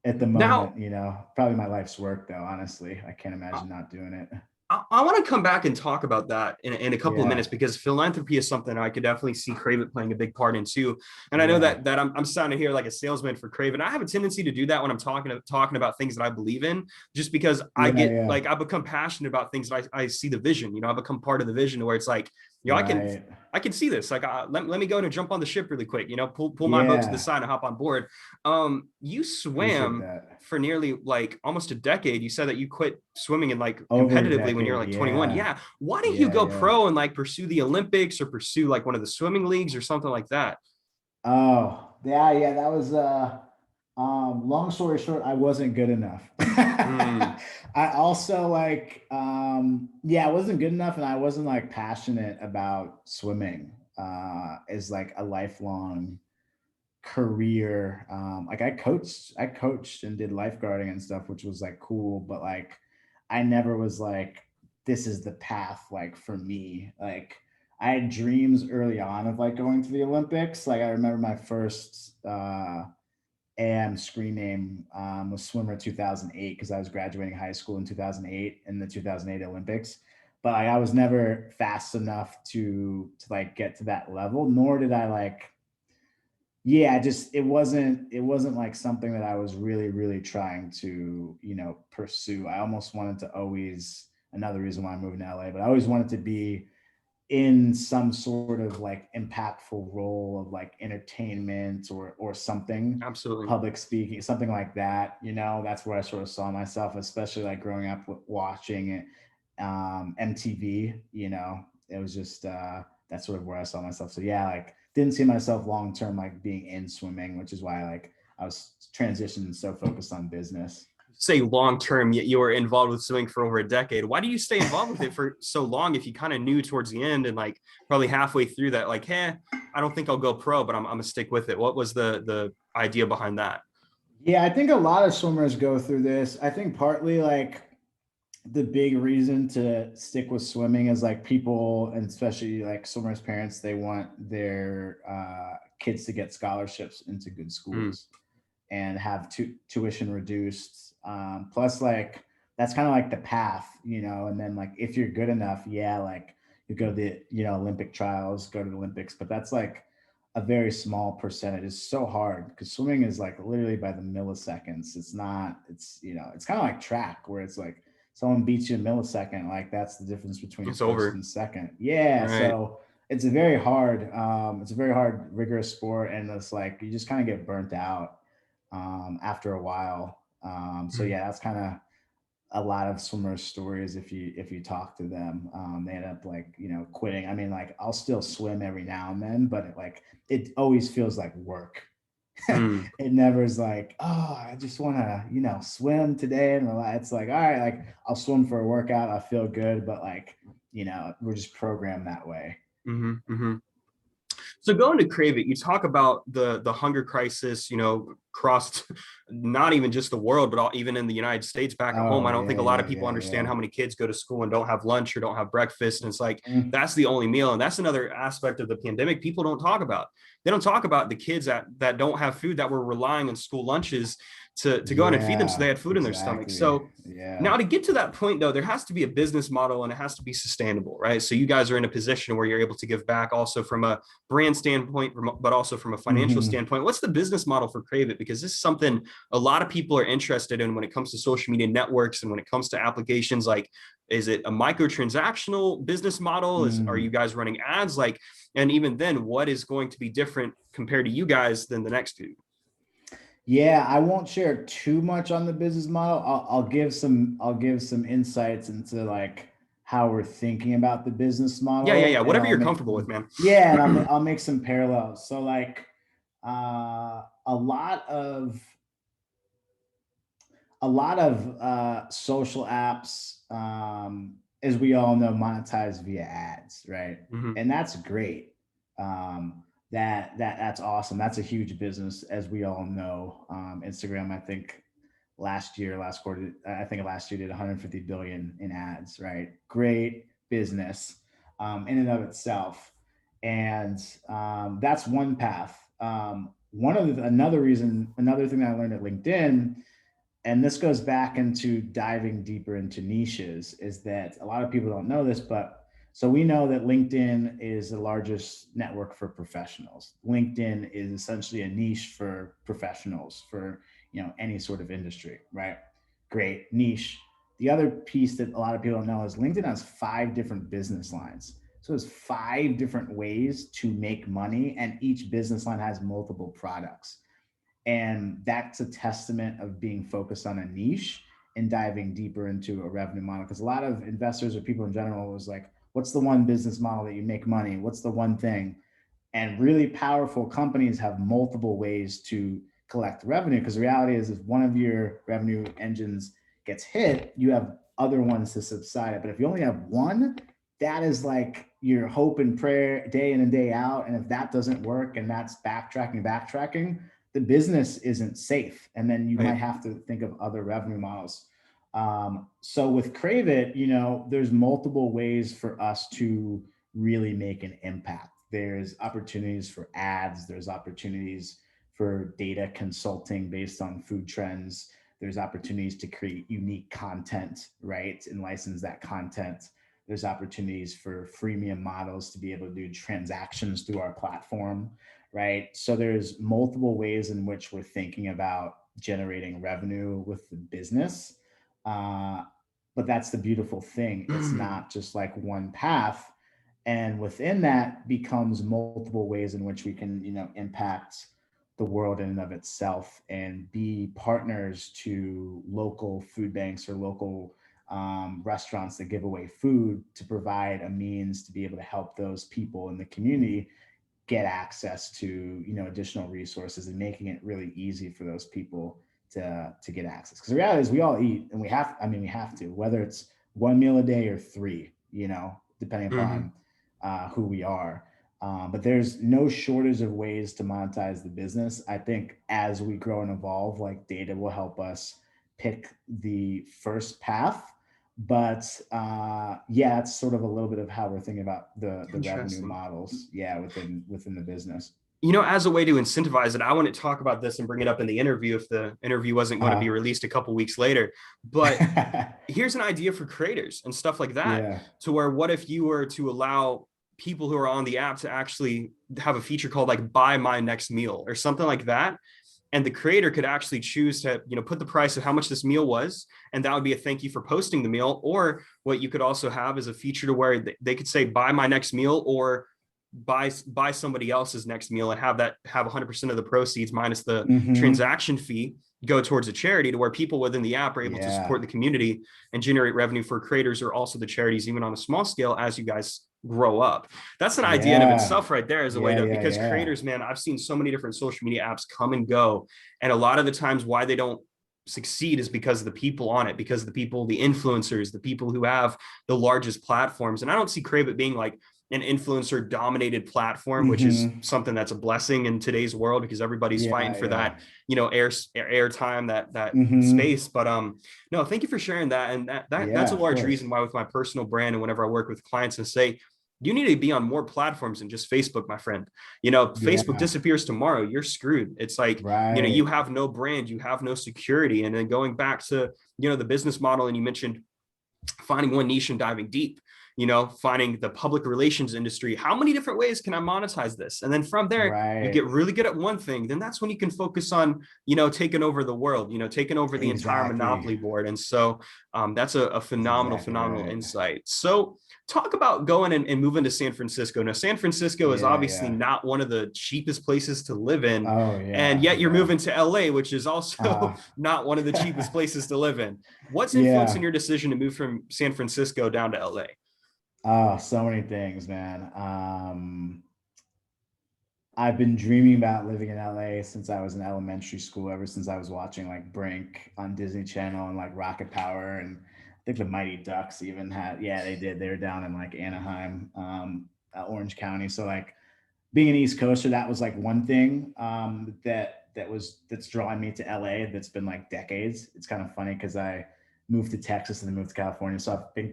at the Now, moment, probably my life's work though, honestly. I can't imagine not doing it. I want to come back and talk about that in a couple of Yeah. minutes, because philanthropy is something I could definitely see Crave It playing a big part in too. And I know Yeah. that I'm sounding here like a salesman for Crave It. I have a tendency to do that when I'm talking about things that I believe in, just because Yeah. I become passionate about things that I see the vision. I become part of the vision where it's like, Right. I can see this. Like, let me go and jump on the ship really quick. Pull my boat to the Yeah. side and hop on board. You Appreciate swam that. for nearly like almost a decade. You said that you quit swimming in like Over a competitively when you're decade. like 21. Yeah. Yeah. Why didn't you Yeah. go Yeah. pro and like pursue the Olympics or pursue like one of the swimming leagues or something like that? Oh, yeah. Yeah. That was, long story short, I wasn't good enough. I also like, I wasn't good enough, and I wasn't like passionate about swimming, as like a lifelong career. Like I coached and did lifeguarding and stuff, which was like cool, but like I never was like, this is the path like for me. Like I had dreams early on of like going to the Olympics. Like I remember my first AM screen name was Swimmer 2008, because I was graduating high school in 2008 in the 2008 Olympics. But I was never fast enough to like get to that level, nor did I like, just it wasn't like something that I was really trying to pursue. I almost wanted to always, another reason why I'm moving to LA, but I always wanted to be in some sort of like impactful role of like entertainment or something, Absolutely. public speaking, something like that. That's where I sort of saw myself, especially like growing up watching it, MTV. It was just that's sort of where I saw myself. So yeah, like didn't see myself long term like being in swimming, which is why like I was transitioning so focused on business. Say long term, yet you were involved with swimming for over a decade. Why do you stay involved with it for so long if you kind of knew towards the end and like probably halfway through that, like, hey, I don't think I'll go pro, but I'm gonna stick with it? What was the idea behind that? Yeah, I think a lot of swimmers go through this. I think partly like the big reason to stick with swimming is like people, and especially like swimmers' parents, they want their kids to get scholarships into good schools and have tuition reduced. Plus, like that's kind of like the path, and then like if you're good enough, like you go to the Olympic trials, go to the Olympics, but that's like a very small percentage. It's so hard because swimming is like literally by the milliseconds. It's not. It's kind of like track where it's like someone beats you a millisecond, like that's the difference between It's first over. and second. Yeah. Right. So it's a very hard, rigorous sport. And it's like, you just kind of get burnt out after a while. So Mhm. yeah, that's kind of a lot of swimmers' stories. If you talk to them, they end up like, quitting. I mean, like, I'll still swim every now and then, but it always feels like work. Mm. It never is like, oh, I just want to, swim today and relax. It's like, all right, like, I'll swim for a workout, I feel good, but like, we're just programmed that way. Mhm. Mhm. So going to Crave It, you talk about the hunger crisis, crossed not even just the world, but even in the United States back at home. Oh I don't think yeah, a lot yeah, of people yeah, understand yeah. how many kids go to school and don't have lunch or don't have breakfast. And it's like, Mm, that's the only meal. And that's another aspect of the pandemic people don't talk about. They don't talk about the kids that don't have food, that were relying on school lunches to go in and feed them so they yeah, had food in their stomach. exactly. So Yeah. now to get to that point, though, there has to be a business model and it has to be sustainable, right? So you guys are in a position where you're able to give back also from a brand standpoint, but also from a financial Hmm. standpoint. What's the business model for Crave It? Because this is something a lot of people are interested in when it comes to social media networks and when it comes to applications. Like, is it a microtransactional business model? Are you Mm. guys running ads? Like, and even then, what is going to be different compared to you guys than the next two? Yeah, I won't share too much on the business model. I'll give some insights into like how we're thinking about the business Yeah, yeah, yeah. model, and Whatever I'll you're make comfortable with, man. yeah, and I'll make some parallels. So like a lot of social apps, as we all know, monetize via ads, right? Mm-hmm. And that's great. That's awesome. That's a huge business, as we all know. Instagram, I think last quarter, I think last year did 150 billion in ads, right? Great business in and of itself, and that's one path. Another thing that I learned at LinkedIn, and this goes back into diving deeper into niches, is that a lot of people don't know this, but so we know that LinkedIn is the largest network for professionals. LinkedIn is essentially a niche for professionals for any sort of industry, right? Great niche. The other piece that a lot of people don't know is LinkedIn has 5 different business lines. So there's 5 different ways to make money, and each business line has multiple products. And that's a testament of being focused on a niche and diving deeper into a revenue model. Because a lot of investors or people in general was like, what's the one business model that you make money? What's the one thing? And really powerful companies have multiple ways to collect revenue. Because the reality is, if one of your revenue engines gets hit, you have other ones to subside it. But if you only have one, that is like your hope and prayer day in and day out. And if that doesn't work and that's backtracking, the business isn't safe. And then you might Right. have to think of other revenue models. So with Crave It, there's multiple ways for us to really make an impact. There's opportunities for ads, there's opportunities for data consulting based on food trends. There's opportunities to create unique content, right? And license that content. There's opportunities for freemium models to be able to do transactions through our platform, right? So there's multiple ways in which we're thinking about generating revenue with the business. Uh, but that's the beautiful thing. It's not just like one path. And within that becomes multiple ways in which we can, impact the world in and of itself and be partners to local food banks or local restaurants that give away food to provide a means to be able to help those people in the community get access to additional resources, and making it really easy for those people to get access. Because the reality is, we all eat, and we have to, whether it's one meal a day or three, depending Mm-hmm. upon who we are. But there's no shortage of ways to monetize the business. I think as we grow and evolve, like, data will help us pick the first path. But yeah, it's sort of a little bit of how we're thinking about the revenue Interesting. models, yeah, within the business. As a way to incentivize it, I want to talk about this and bring it up in the interview if the interview wasn't going to be uh released a couple weeks later. But here's an idea for creators and stuff like that, Yeah. to where, what if you were to allow people who are on the app to actually have a feature called like buy my next meal or something like that, and the creator could actually choose to put the price of how much this meal was, and that would be a thank you for posting the meal. Or what you could also have is a feature to where they could say buy my next meal, or buy somebody else's next meal and have 100% of the proceeds minus the Mhm. transaction fee go towards a charity, to where people within the app are able to support the community and generate revenue for creators, or also the charities, even on a small scale, as you guys grow up. That's an idea in of itself right there, as a way to, because creators, man, I've seen so many different social media apps come and go. And a lot of the times why they don't succeed is because of the people on it, because of the people, the influencers, the people who have the largest platforms. And I don't see Crave It being like an influencer dominated platform, which is something that's a blessing in today's world, because everybody's fighting for that, you know, air time, that space. But no, thank you for sharing that. And that's a large reason why with my personal brand, and whenever I work with clients and say, you need to be on more platforms than just Facebook, my friend. You know, Facebook disappears tomorrow, you're screwed. It's like, you know, you have no brand, you have no security. And then going back to, you know, the business model, and you mentioned finding one niche and diving deep, you know, finding the public relations industry. How many different ways can I monetize this? And then from there, you get really good at one thing. Then that's when you can focus on, you know, taking over the world, you know, taking over the entire monopoly board. And so that's a phenomenal insight. So talk about going and moving to San Francisco. Now, San Francisco is obviously not one of the cheapest places to live in. And yet you're moving to LA, which is also not one of the cheapest places to live in. What's influencing your decision to move from San Francisco down to LA? Oh, so many things, man. I've been dreaming about living in LA since I was in elementary school, ever since I was watching like Brink on Disney Channel and like Rocket Power. And I think the Mighty Ducks even had, they did. They were down in like Anaheim, Orange County. So like being an East Coaster, that was like one thing that's drawing me to LA. That's been like decades. It's kind of funny because I moved to Texas and then moved to California. So I've been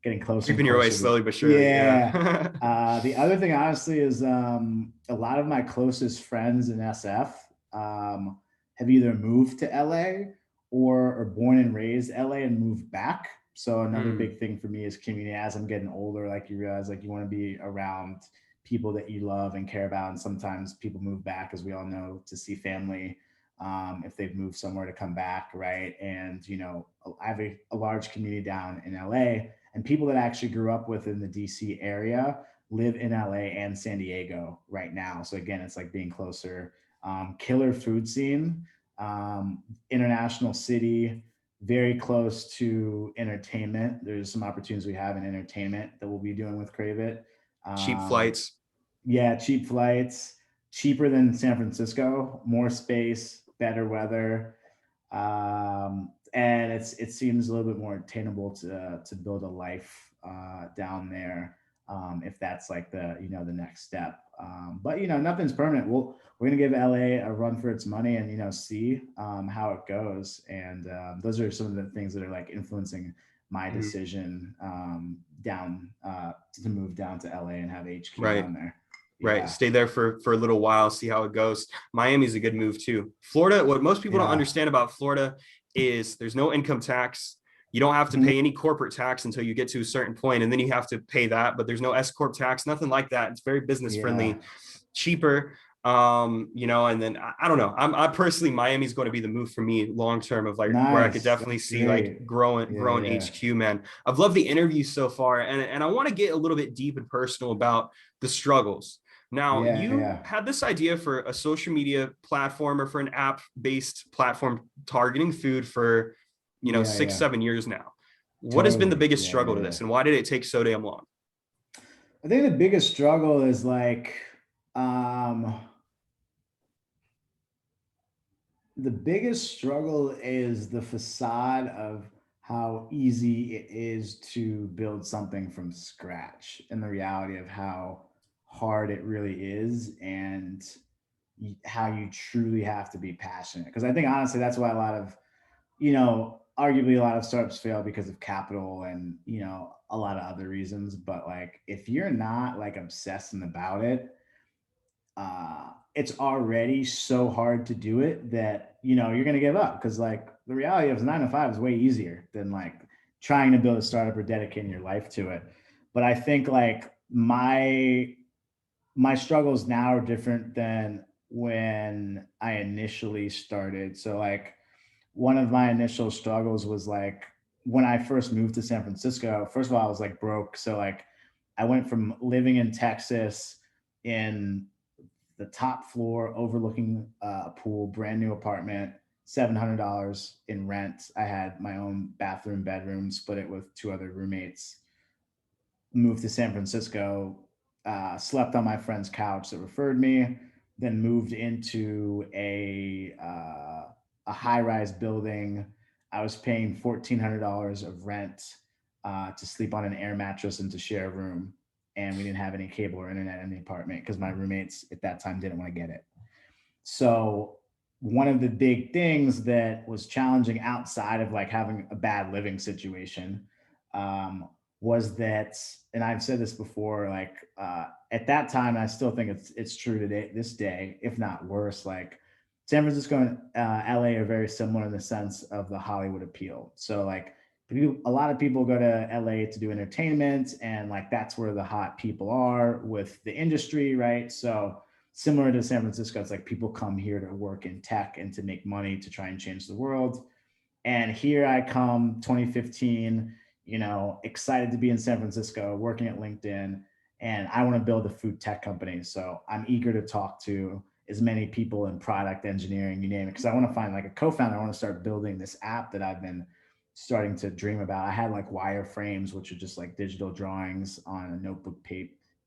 getting closer. Creeping your way slowly but surely. The other thing, honestly, is a lot of my closest friends in SF have either moved to LA or are born and raised LA and moved back. So another big thing for me is community. As I'm getting older, like you realize, like you want to be around people that you love and care about. And sometimes people move back, as we all know, to see family. If they've moved somewhere to come back, right? And, you know, I have a large community down in LA, and people that I actually grew up with in the DC area live in LA and San Diego right now. So again, it's like being closer. Killer food scene, international city, very close to entertainment. There's some opportunities we have in entertainment that we'll be doing with Crave It. Cheap flights. Yeah, cheap flights, cheaper than San Francisco, more space, better weather. And it seems a little bit more attainable to build a life down there, if that's like the next step. But nothing's permanent. We're gonna give LA a run for its money and see how it goes. And those are some of the things that are like influencing my decision down to move down to LA and have HQ down there. Right. Stay there for a little while, see how it goes. Miami's a good move too. Florida, what most people don't understand about Florida is there's no income tax. You don't have to pay any corporate tax until you get to a certain point, and then you have to pay that, but there's no S corp tax, nothing like that. It's very business friendly, cheaper. And then I don't know. I personally, Miami's going to be the move for me long term, of like where I could definitely see like growing HQ, man. I've loved the interview so far, and I want to get a little bit deep and personal about the struggles. Now, you had this idea for a social media platform, or for an app-based platform targeting food for, 6-7 years now. What has been the biggest struggle to this, and why did it take so damn long? I think the biggest struggle is like, the biggest struggle is the facade of how easy it is to build something from scratch, and the reality of how hard it really is, and how you truly have to be passionate. Because I think honestly, that's why a lot of, arguably a lot of startups fail, because of capital and, a lot of other reasons. But like, if you're not like obsessing about it, it's already so hard to do it that, you're going to give up. Because like the reality of 9 to 5 is way easier than like trying to build a startup or dedicating your life to it. But I think like my struggles now are different than when I initially started. So like one of my initial struggles was like when I first moved to San Francisco. First of all, I was like broke. So like I went from living in Texas in the top floor overlooking a pool, brand new apartment, $700 in rent. I had my own bathroom, bedroom, split it with two other roommates. Moved to San Francisco, slept on my friend's couch that referred me, then moved into a high-rise building. I was paying $1,400 of rent to sleep on an air mattress and to share a room. And we didn't have any cable or internet in the apartment because my roommates at that time didn't want to get it. So one of the big things that was challenging outside of like having a bad living situation was that, and I've said this before, like at that time, I still think it's true today, this day, if not worse, like San Francisco and LA are very similar in the sense of the Hollywood appeal. So like a lot of people go to LA to do entertainment, and like that's where the hot people are with the industry, right? So similar to San Francisco, it's like people come here to work in tech and to make money to try and change the world. And here I come, 2015, excited to be in San Francisco, working at LinkedIn, and I want to build a food tech company. So I'm eager to talk to as many people in product engineering, you name it, because I want to find like a co-founder. I want to start building this app that I've been starting to dream about. I had like wireframes, which are just like digital drawings on a notebook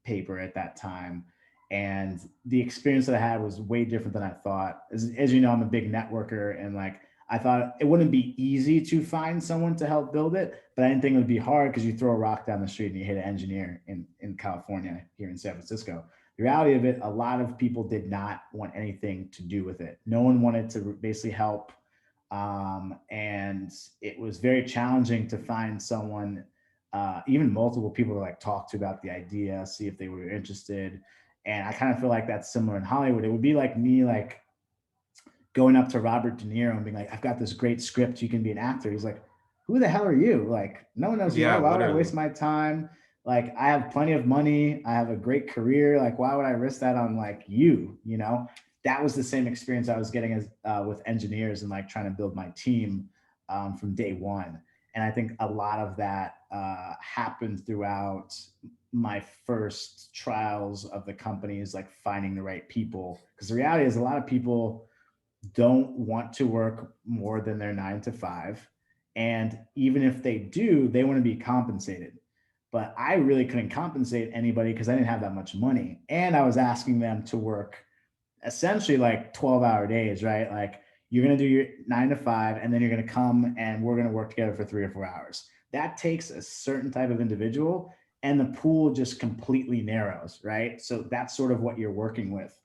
paper at that time. And the experience that I had was way different than I thought. As you know, I'm a big networker, and like I thought it wouldn't be easy to find someone to help build it, but I didn't think it would be hard because you throw a rock down the street and you hit an engineer in California, here in San Francisco. The reality of it, a lot of people did not want anything to do with it. No one wanted to basically help. And it was very challenging to find someone, even multiple people to like talk to about the idea, see if they were interested. And I kind of feel like that's similar in Hollywood. It would be like me, like going up to Robert De Niro and being like, I've got this great script, you can be an actor. He's like, who the hell are you? Like, no one knows who you are. Why would I waste my time? Like, I have plenty of money. I have a great career. Like, why would I risk that on like you? That was the same experience I was getting as with engineers and like trying to build my team from day one. And I think a lot of that happened throughout my first trials of the companies, like finding the right people. Because the reality is a lot of people don't want to work more than their 9 to 5. And even if they do, they want to be compensated. But I really couldn't compensate anybody because I didn't have that much money. And I was asking them to work essentially like 12-hour days, right? Like you're going to do your 9 to 5, and then you're going to come and we're going to work together for 3 or 4 hours. That takes a certain type of individual, and the pool just completely narrows, right? So that's sort of what you're working with.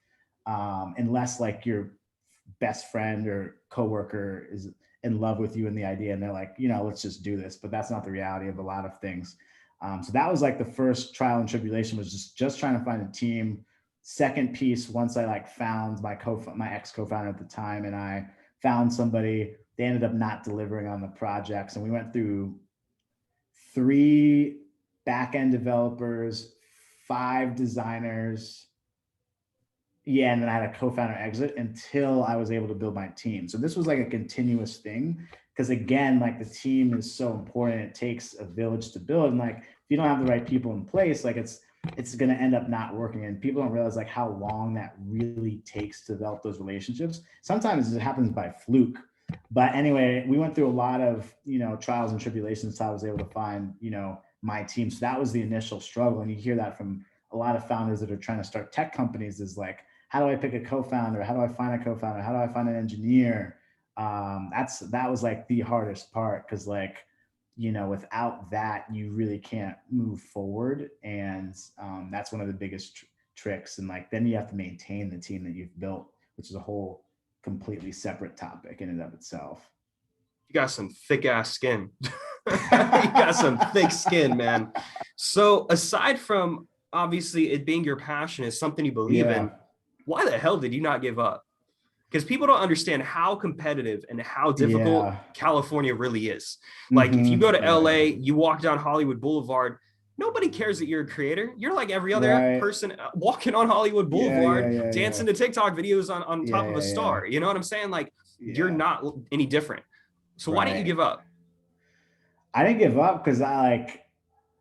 Unless like your best friend or coworker is in love with you and the idea, and they're like, let's just do this. But that's not the reality of a lot of things. So that was like the first trial and tribulation, was just trying to find a team. Second piece, once I like found my ex co-founder at the time, and I found somebody, they ended up not delivering on the projects. And we went through 3 back-end developers, 5 designers. Yeah, and then I had a co-founder exit until I was able to build my team. So this was like a continuous thing, because again, like the team is so important. It takes a village to build. And like, if you don't have the right people in place, like it's going to end up not working. And people don't realize like how long that really takes to develop those relationships. Sometimes it happens by fluke. But anyway, we went through a lot of, trials and tribulations until I was able to find, my team. So that was the initial struggle. And you hear that from a lot of founders that are trying to start tech companies, is like, how do I pick a co-founder? How do I find a co-founder? How do I find an engineer? That was like the hardest part, because like, without that, you really can't move forward. And that's one of the biggest tricks. And like, then you have to maintain the team that you've built, which is a whole completely separate topic in and of itself. You got some thick ass skin. You got some thick skin, man. So aside from obviously it being your passion, is something you believe in, why the hell did you not give up? Because people don't understand how competitive and how difficult California really is. Like if you go to LA, you walk down Hollywood Boulevard, nobody cares that you're a creator. You're like every other person walking on Hollywood Boulevard, dancing to TikTok videos on top of a star. You know what I'm saying? Like you're not any different. So why didn't you give up? I didn't give up because I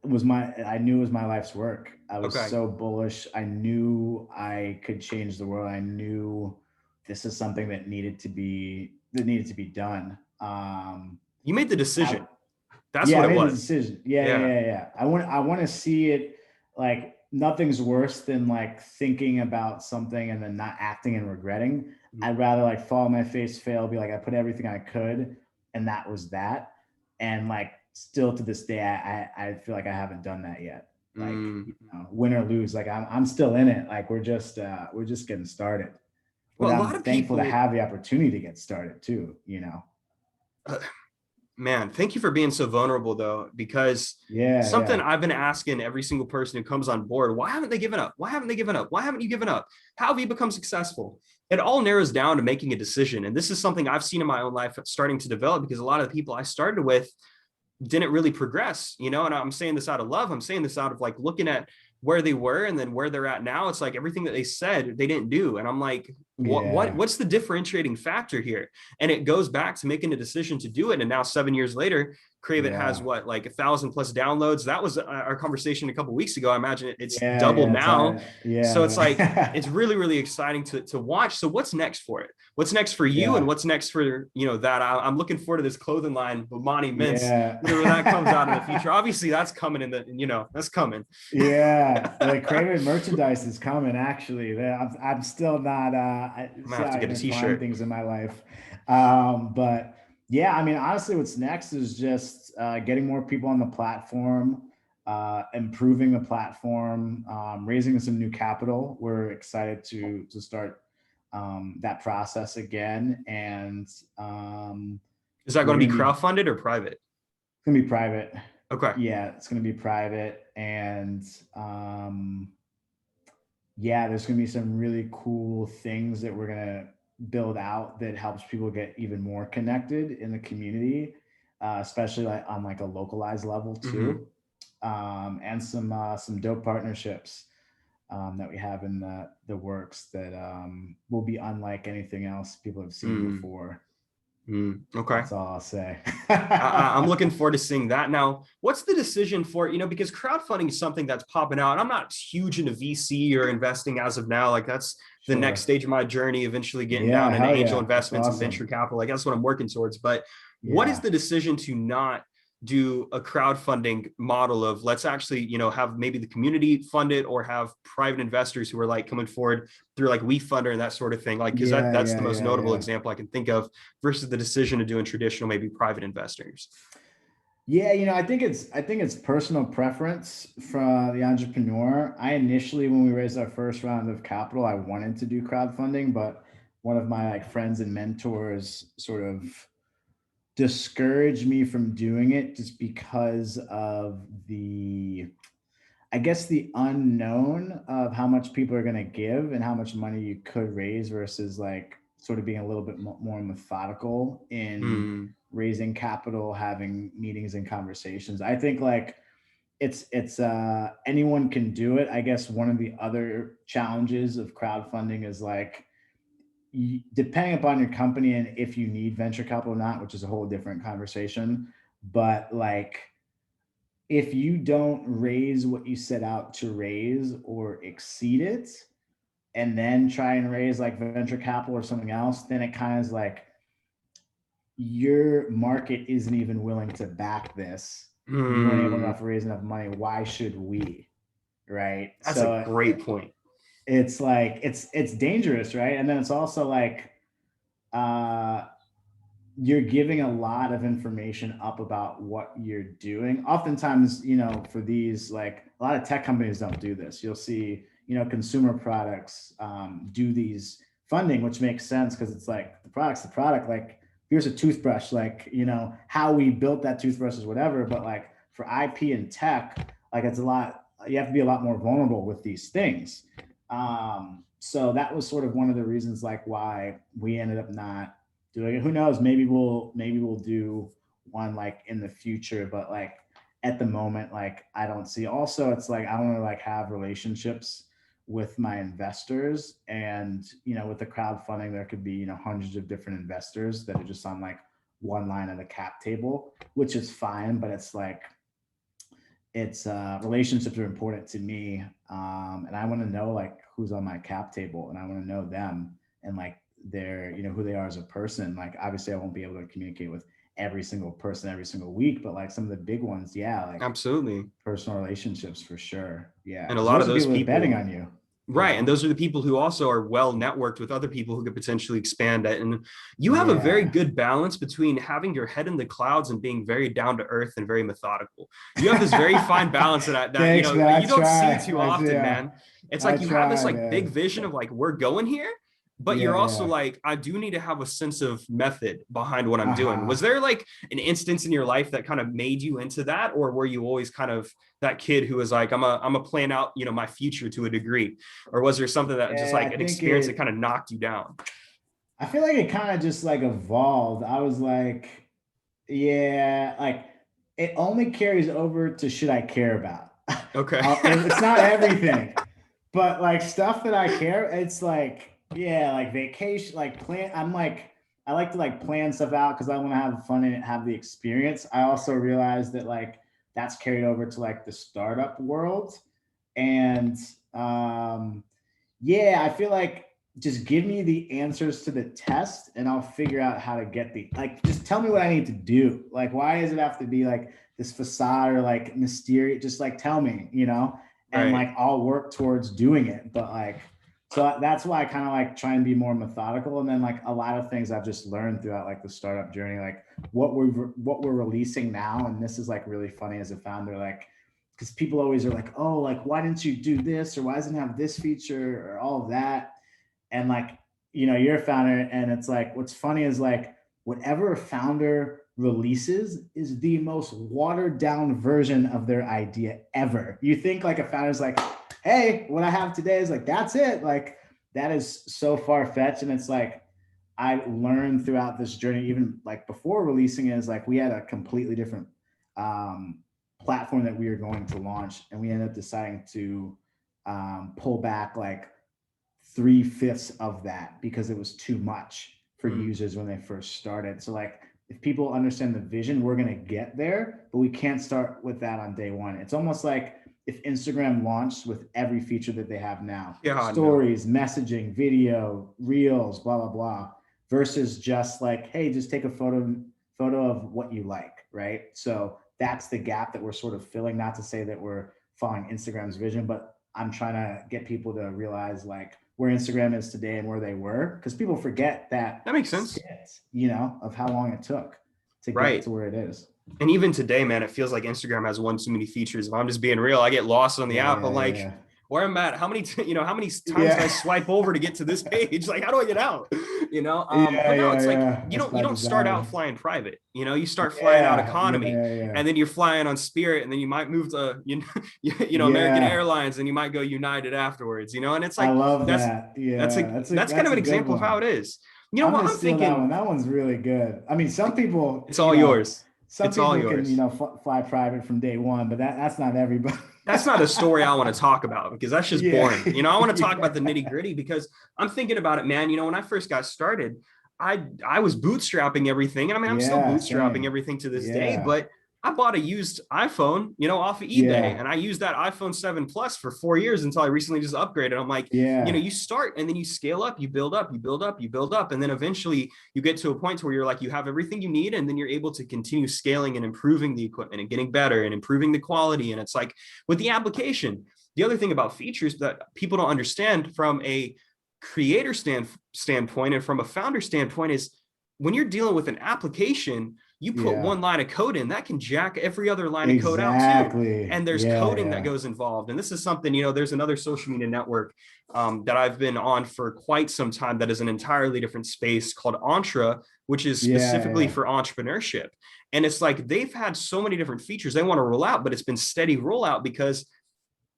I knew it was my life's work. I was Okay. so bullish. I knew I could change the world. I knew this is something that needed to be done. You made the I decision. That's Yeah, what I it made the was. decision. Yeah. Yeah. I want to see it. Like, nothing's worse than like thinking about something and then not acting and regretting. Mhm. I'd rather like fall on my face, fail, be like, I put everything I could, and that was that. And like, still to this day, I feel like I haven't done that yet. Like, Mm. win or lose, like I'm still in it. Like, we're just getting started. But Well, a lot I'm of thankful to people, have the opportunity to get started too. uh, man, thank you for being so vulnerable though, because something Yeah. I've been asking every single person who comes on board, why haven't they given up? Why haven't they given up? Why haven't you given up? How have you become successful? It all narrows down to making a decision. And this is something I've seen in my own life starting to develop because a lot of the people I started with didn't really progress, and I'm saying this out of love. I'm saying this out of like looking at where they were and then where they're at now. It's like everything that they said they didn't do. And I'm like, Yeah. what's the differentiating factor here? And it goes back to making a decision to do it. And now 7 years later, Crave It has Yeah. what, like 1,000+ downloads. That was our conversation a couple weeks ago. I imagine it's double Yeah. now. So it's like, Yeah. it's really, really exciting to watch. So what's next for it? What's next for you? And Yeah. what's next for, that I'm looking forward to this clothing line, Bomani Mintz, Yeah. whenever that comes out in the future. Obviously that's coming that's coming. Yeah. The Crave It merchandise is coming, actually. I'm still not I'm gonna still have to out get a intertwine t-shirt. things in my life. But yeah, I mean, honestly, what's next is just getting more people on the platform, improving the platform, raising some new capital. We're excited to start that process again. And Is that we're going to going be to be crowdfunded or private? private. Okay. Yeah, it's going to be private. And um, yeah, there's going to be some really cool things that we're going to build out that helps people get even more connected in the community, especially like on like a localized level Mm-hmm. too. And some dope partnerships that we have in the works that will be unlike anything else people have seen Mm, before. okay. That's all I'll say. I'm looking forward to seeing that. Now, what's the decision for, because crowdfunding is something that's popping out. And I'm not huge into VC or investing as of now. Like that's the next Sure. stage of my journey, eventually getting Yeah, down into hell angel yeah. That's investments and venture awesome. capital. Like that's what I'm working towards. But what is Yeah. the decision to not do a crowdfunding model of let's actually, have maybe the community fund it or have private investors who are like coming forward through like WeFunder and that sort of thing? Like, because that's the most notable Yeah. example I can think of versus the decision of doing traditional, maybe private investors. Yeah, I think it's personal preference from the entrepreneur. I initially, when we raised our first round of capital, I wanted to do crowdfunding, but one of my like friends and mentors sort of discouraged me from doing it just because of I guess the unknown of how much people are going to give and how much money you could raise versus like sort of being a little bit more methodical in Mm, raising capital, having meetings and conversations. I think like it's anyone can do it. I guess one of the other challenges of crowdfunding is like depending upon your company and if you need venture capital or not, which is a whole different conversation. But like if you don't raise what you set out to raise or exceed it, and then try and raise like venture capital or something else, then it kind of is like your market isn't even willing to back this. You weren't able enough mm, to raise enough money. Why should we? Right. that's a So great point. it's like it's dangerous, right? And then it's also like uh you're giving a lot of information up about what you're doing. Oftentimes, for these, like a lot of tech companies don't do this. You'll see, consumer products do these funding, which makes sense because it's like the product's the product. Like here's a toothbrush, like, how we built that toothbrush is whatever. But like for IP and tech, like it's a lot, you have to be a lot more vulnerable with these things. So that was sort of one of the reasons like why we ended up not doing it. Who knows? Maybe we'll do one like in the future, but like at the moment, like I don't see. Also, it's like I want to like have relationships with my investors, and with the crowdfunding, there could be hundreds of different investors that are just on like one line of the cap table, which is fine, but it's relationships are important to me, and I want to know like who's on my cap table, and I want to know them and like their, you know, who they are as a person. Like obviously I won't be able to communicate with every single person every single week, but like some of the big ones, yeah, like Absolutely. personal relationships for sure. Yeah, And a because lot those of are those people that are betting people, on you. right. know? And those are the people who also are well networked with other people who could potentially expand it. And you have a very Yeah. good balance between having your head in the clouds and being very down to earth and very methodical. You have this very fine balance that you Thanks, know, man. I you don't see try. too often, man. It's I like you have this try, like big man. vision of like, we're going here, but you're Yeah, also yeah. like, I do need to have a sense of method behind what I'm doing. Uh-huh. Was there like an instance in your life that kind of made you into that? Or were you always kind of that kid who was like, I'm a plan out, you know, my future to a degree? Or was there something that just Yeah, like I an think experience that kind of knocked you down? I feel like it kind of just like evolved. I was like, yeah, like it only carries over to should I care about. Okay. It's not everything, but like stuff that I care, it's like, yeah, like vacation, like plan. I'm like, I like to like plan stuff out because I want to have fun and have the experience. I also realize that like that's carried over to like the startup world. And um, yeah, I feel like just give me the answers to the test and I'll figure out how to get the, like, just tell me what I need to do. Like, why does it have to be like this facade or like mysterious? Just like tell me, you know, and Right. like I'll work towards doing it. But like, so that's why I kind of like try and be more methodical. And then like a lot of things I've just learned throughout like the startup journey, like what we're releasing now. And this is like really funny as a founder, like, because people always are like, oh, like, why didn't you do this? Or why doesn't it have this feature or all of that? And like, you know, you're a founder, and it's like, what's funny is like, whatever a founder releases is the most watered down version of their idea ever. You think like a founder's like, hey, what I have today is like, that's it. Like, that is so far fetched. And it's like, I learned throughout this journey, even like before releasing it, is like we had a completely different um, platform that we were going to launch, and we ended up deciding to pull back like 3/5 of that because it was too much for Mm. users when they first started. So like if people understand the vision, we're going to get there, but we can't start with that on day one. It's almost like if Instagram launched with every feature that they have now, Yeah, no. stories, messaging, video, reels, blah, blah, blah, versus just like, hey, just take a photo of what you like, right? So that's the gap that we're sort of filling. Not to say that we're following Instagram's vision, but I'm trying to get people to realize like where Instagram is today and where they were, because people forget that That makes sense. stint, you know, of how long it took to get Right. to where it is. And even today, man, it feels like Instagram has one too many features. If I'm just being real, I get lost on the Yeah, app. I'm yeah, like, yeah, where I'm at, how many, how many times did I yeah. swipe over to get to this page? Like, how do I get out? Yeah, But no, yeah, it's like, yeah. That's you by don't start out design. flying private, you start flying out Yeah, yeah, economy, yeah, yeah. and then you're flying on Spirit, and then you might move to, American Yeah, Airlines, and you might go United afterwards, and it's I like, love that's, that. Yeah, that's kind that's of a an good example of how one. it is. You know I'm what gonna I'm steal that one. thinking? That one's really good. I mean, some people, It's all yours. some It's all people can, yours. fly private from day one, but that's not everybody. That's not a story I want to talk about because that's just Yeah, boring. I want to talk about the yeah, nitty gritty because I'm thinking about it, man. When I first got started, I was bootstrapping everything. And I mean, I'm still yeah. bootstrapping Same. everything to this day, Yeah, but I bought a used iPhone, off of eBay. yeah, And I used that iPhone 7 Plus for 4 years until I recently just upgraded. I'm like, yeah. you start and then you scale up, you build up, you build up, you build up. And then eventually you get to a point where you're like, you have everything you need. And then you're able to continue scaling and improving the equipment and getting better and improving the quality. And it's like with the application, the other thing about features that people don't understand from a creator standpoint and from a founder standpoint is when you're dealing with an application, you put Yeah, one line of code in that can jack every other line of code out too. exactly. And there's Yeah, coding that yeah. goes involved. And this is something, there's another social media network that I've been on for quite some time that is an entirely different space called Entra, which is Yeah, specifically yeah. for entrepreneurship. And it's like they've had so many different features they want to roll out, but it's been steady rollout because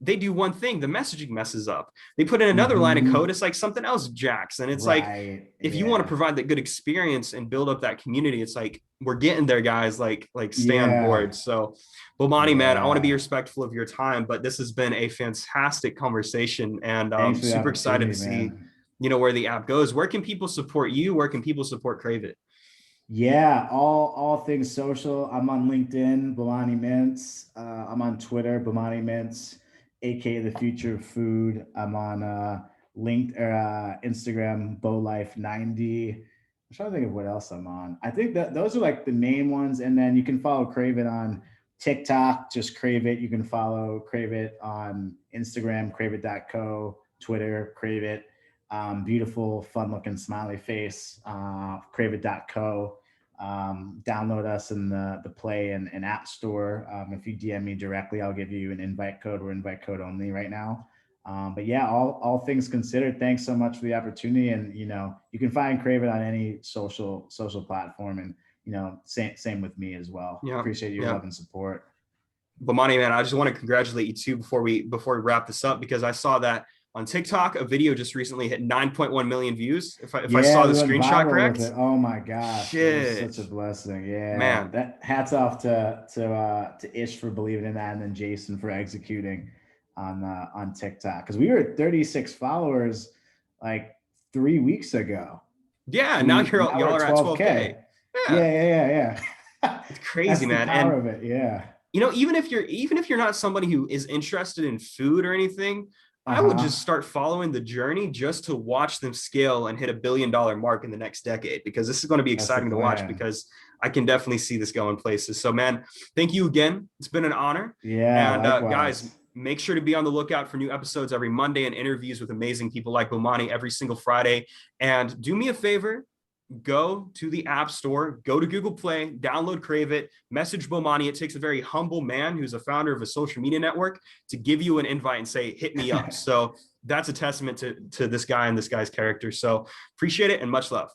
they do one thing, the messaging messes up. They put in another line of code, Hmm. it's like something else jacks. And it's like, Right. if you want to Yeah. provide that good experience and build up that community, it's like we're getting there, guys. Like stay on Yeah. board. So, Bomani, man, I want to be Yeah. respectful of your time, but this has been a fantastic conversation, and Thanks for the super excited to opportunity, see, man. where the app goes. Where can people support you? Where can people support Crave It? Yeah, all things social. I'm on LinkedIn, Bomani Mintz. I'm on Twitter, Bomani Mintz, aka the future of food. I'm on Instagram, BowLife90. I'm trying to think of what else I'm on. I think that those are like the main ones. And then you can follow Crave It on TikTok, just Crave It. You can follow Crave It on Instagram, craveit.co, Twitter, Crave It. Beautiful, fun looking smiley face, craveit.co. Download us in the Play and App Store. If you DM me directly, I'll give you an invite code. We're invite code only right now. But yeah, all things considered, thanks so much for the opportunity. And you can find Crave It on any social platform, and same with me as well. Yeah, Appreciate your yeah. love and support. Bomani, man, I just want to congratulate you too before we wrap this up, because I saw that on TikTok, a video just recently hit 9.1 million views. If I saw the screenshot correct. Oh my gosh, it was such a blessing. Yeah, man. That hats off to Ish for believing in that, and then Jason for executing on TikTok, because we were at 36 followers like 3 weeks ago. Yeah, now y'all are at 12K. Yeah. It's crazy, man. The power of it, yeah. Even if you're not somebody who is interested in food or anything, I would just start following the journey just to watch them scale and hit $1 billion mark in the next decade, because this is going to be exciting to watch, because I can definitely see this going places. So, man, thank you again. It's been an honor. Yeah. And guys, make sure to be on the lookout for new episodes every Monday and interviews with amazing people like Bomani every single Friday. And do me a favor, go to the App Store, go to Google Play, download Crave It, message Bomani. It takes a very humble man who's a founder of a social media network to give you an invite and say, hit me up. So that's a testament to this guy and this guy's character. So appreciate it and much love.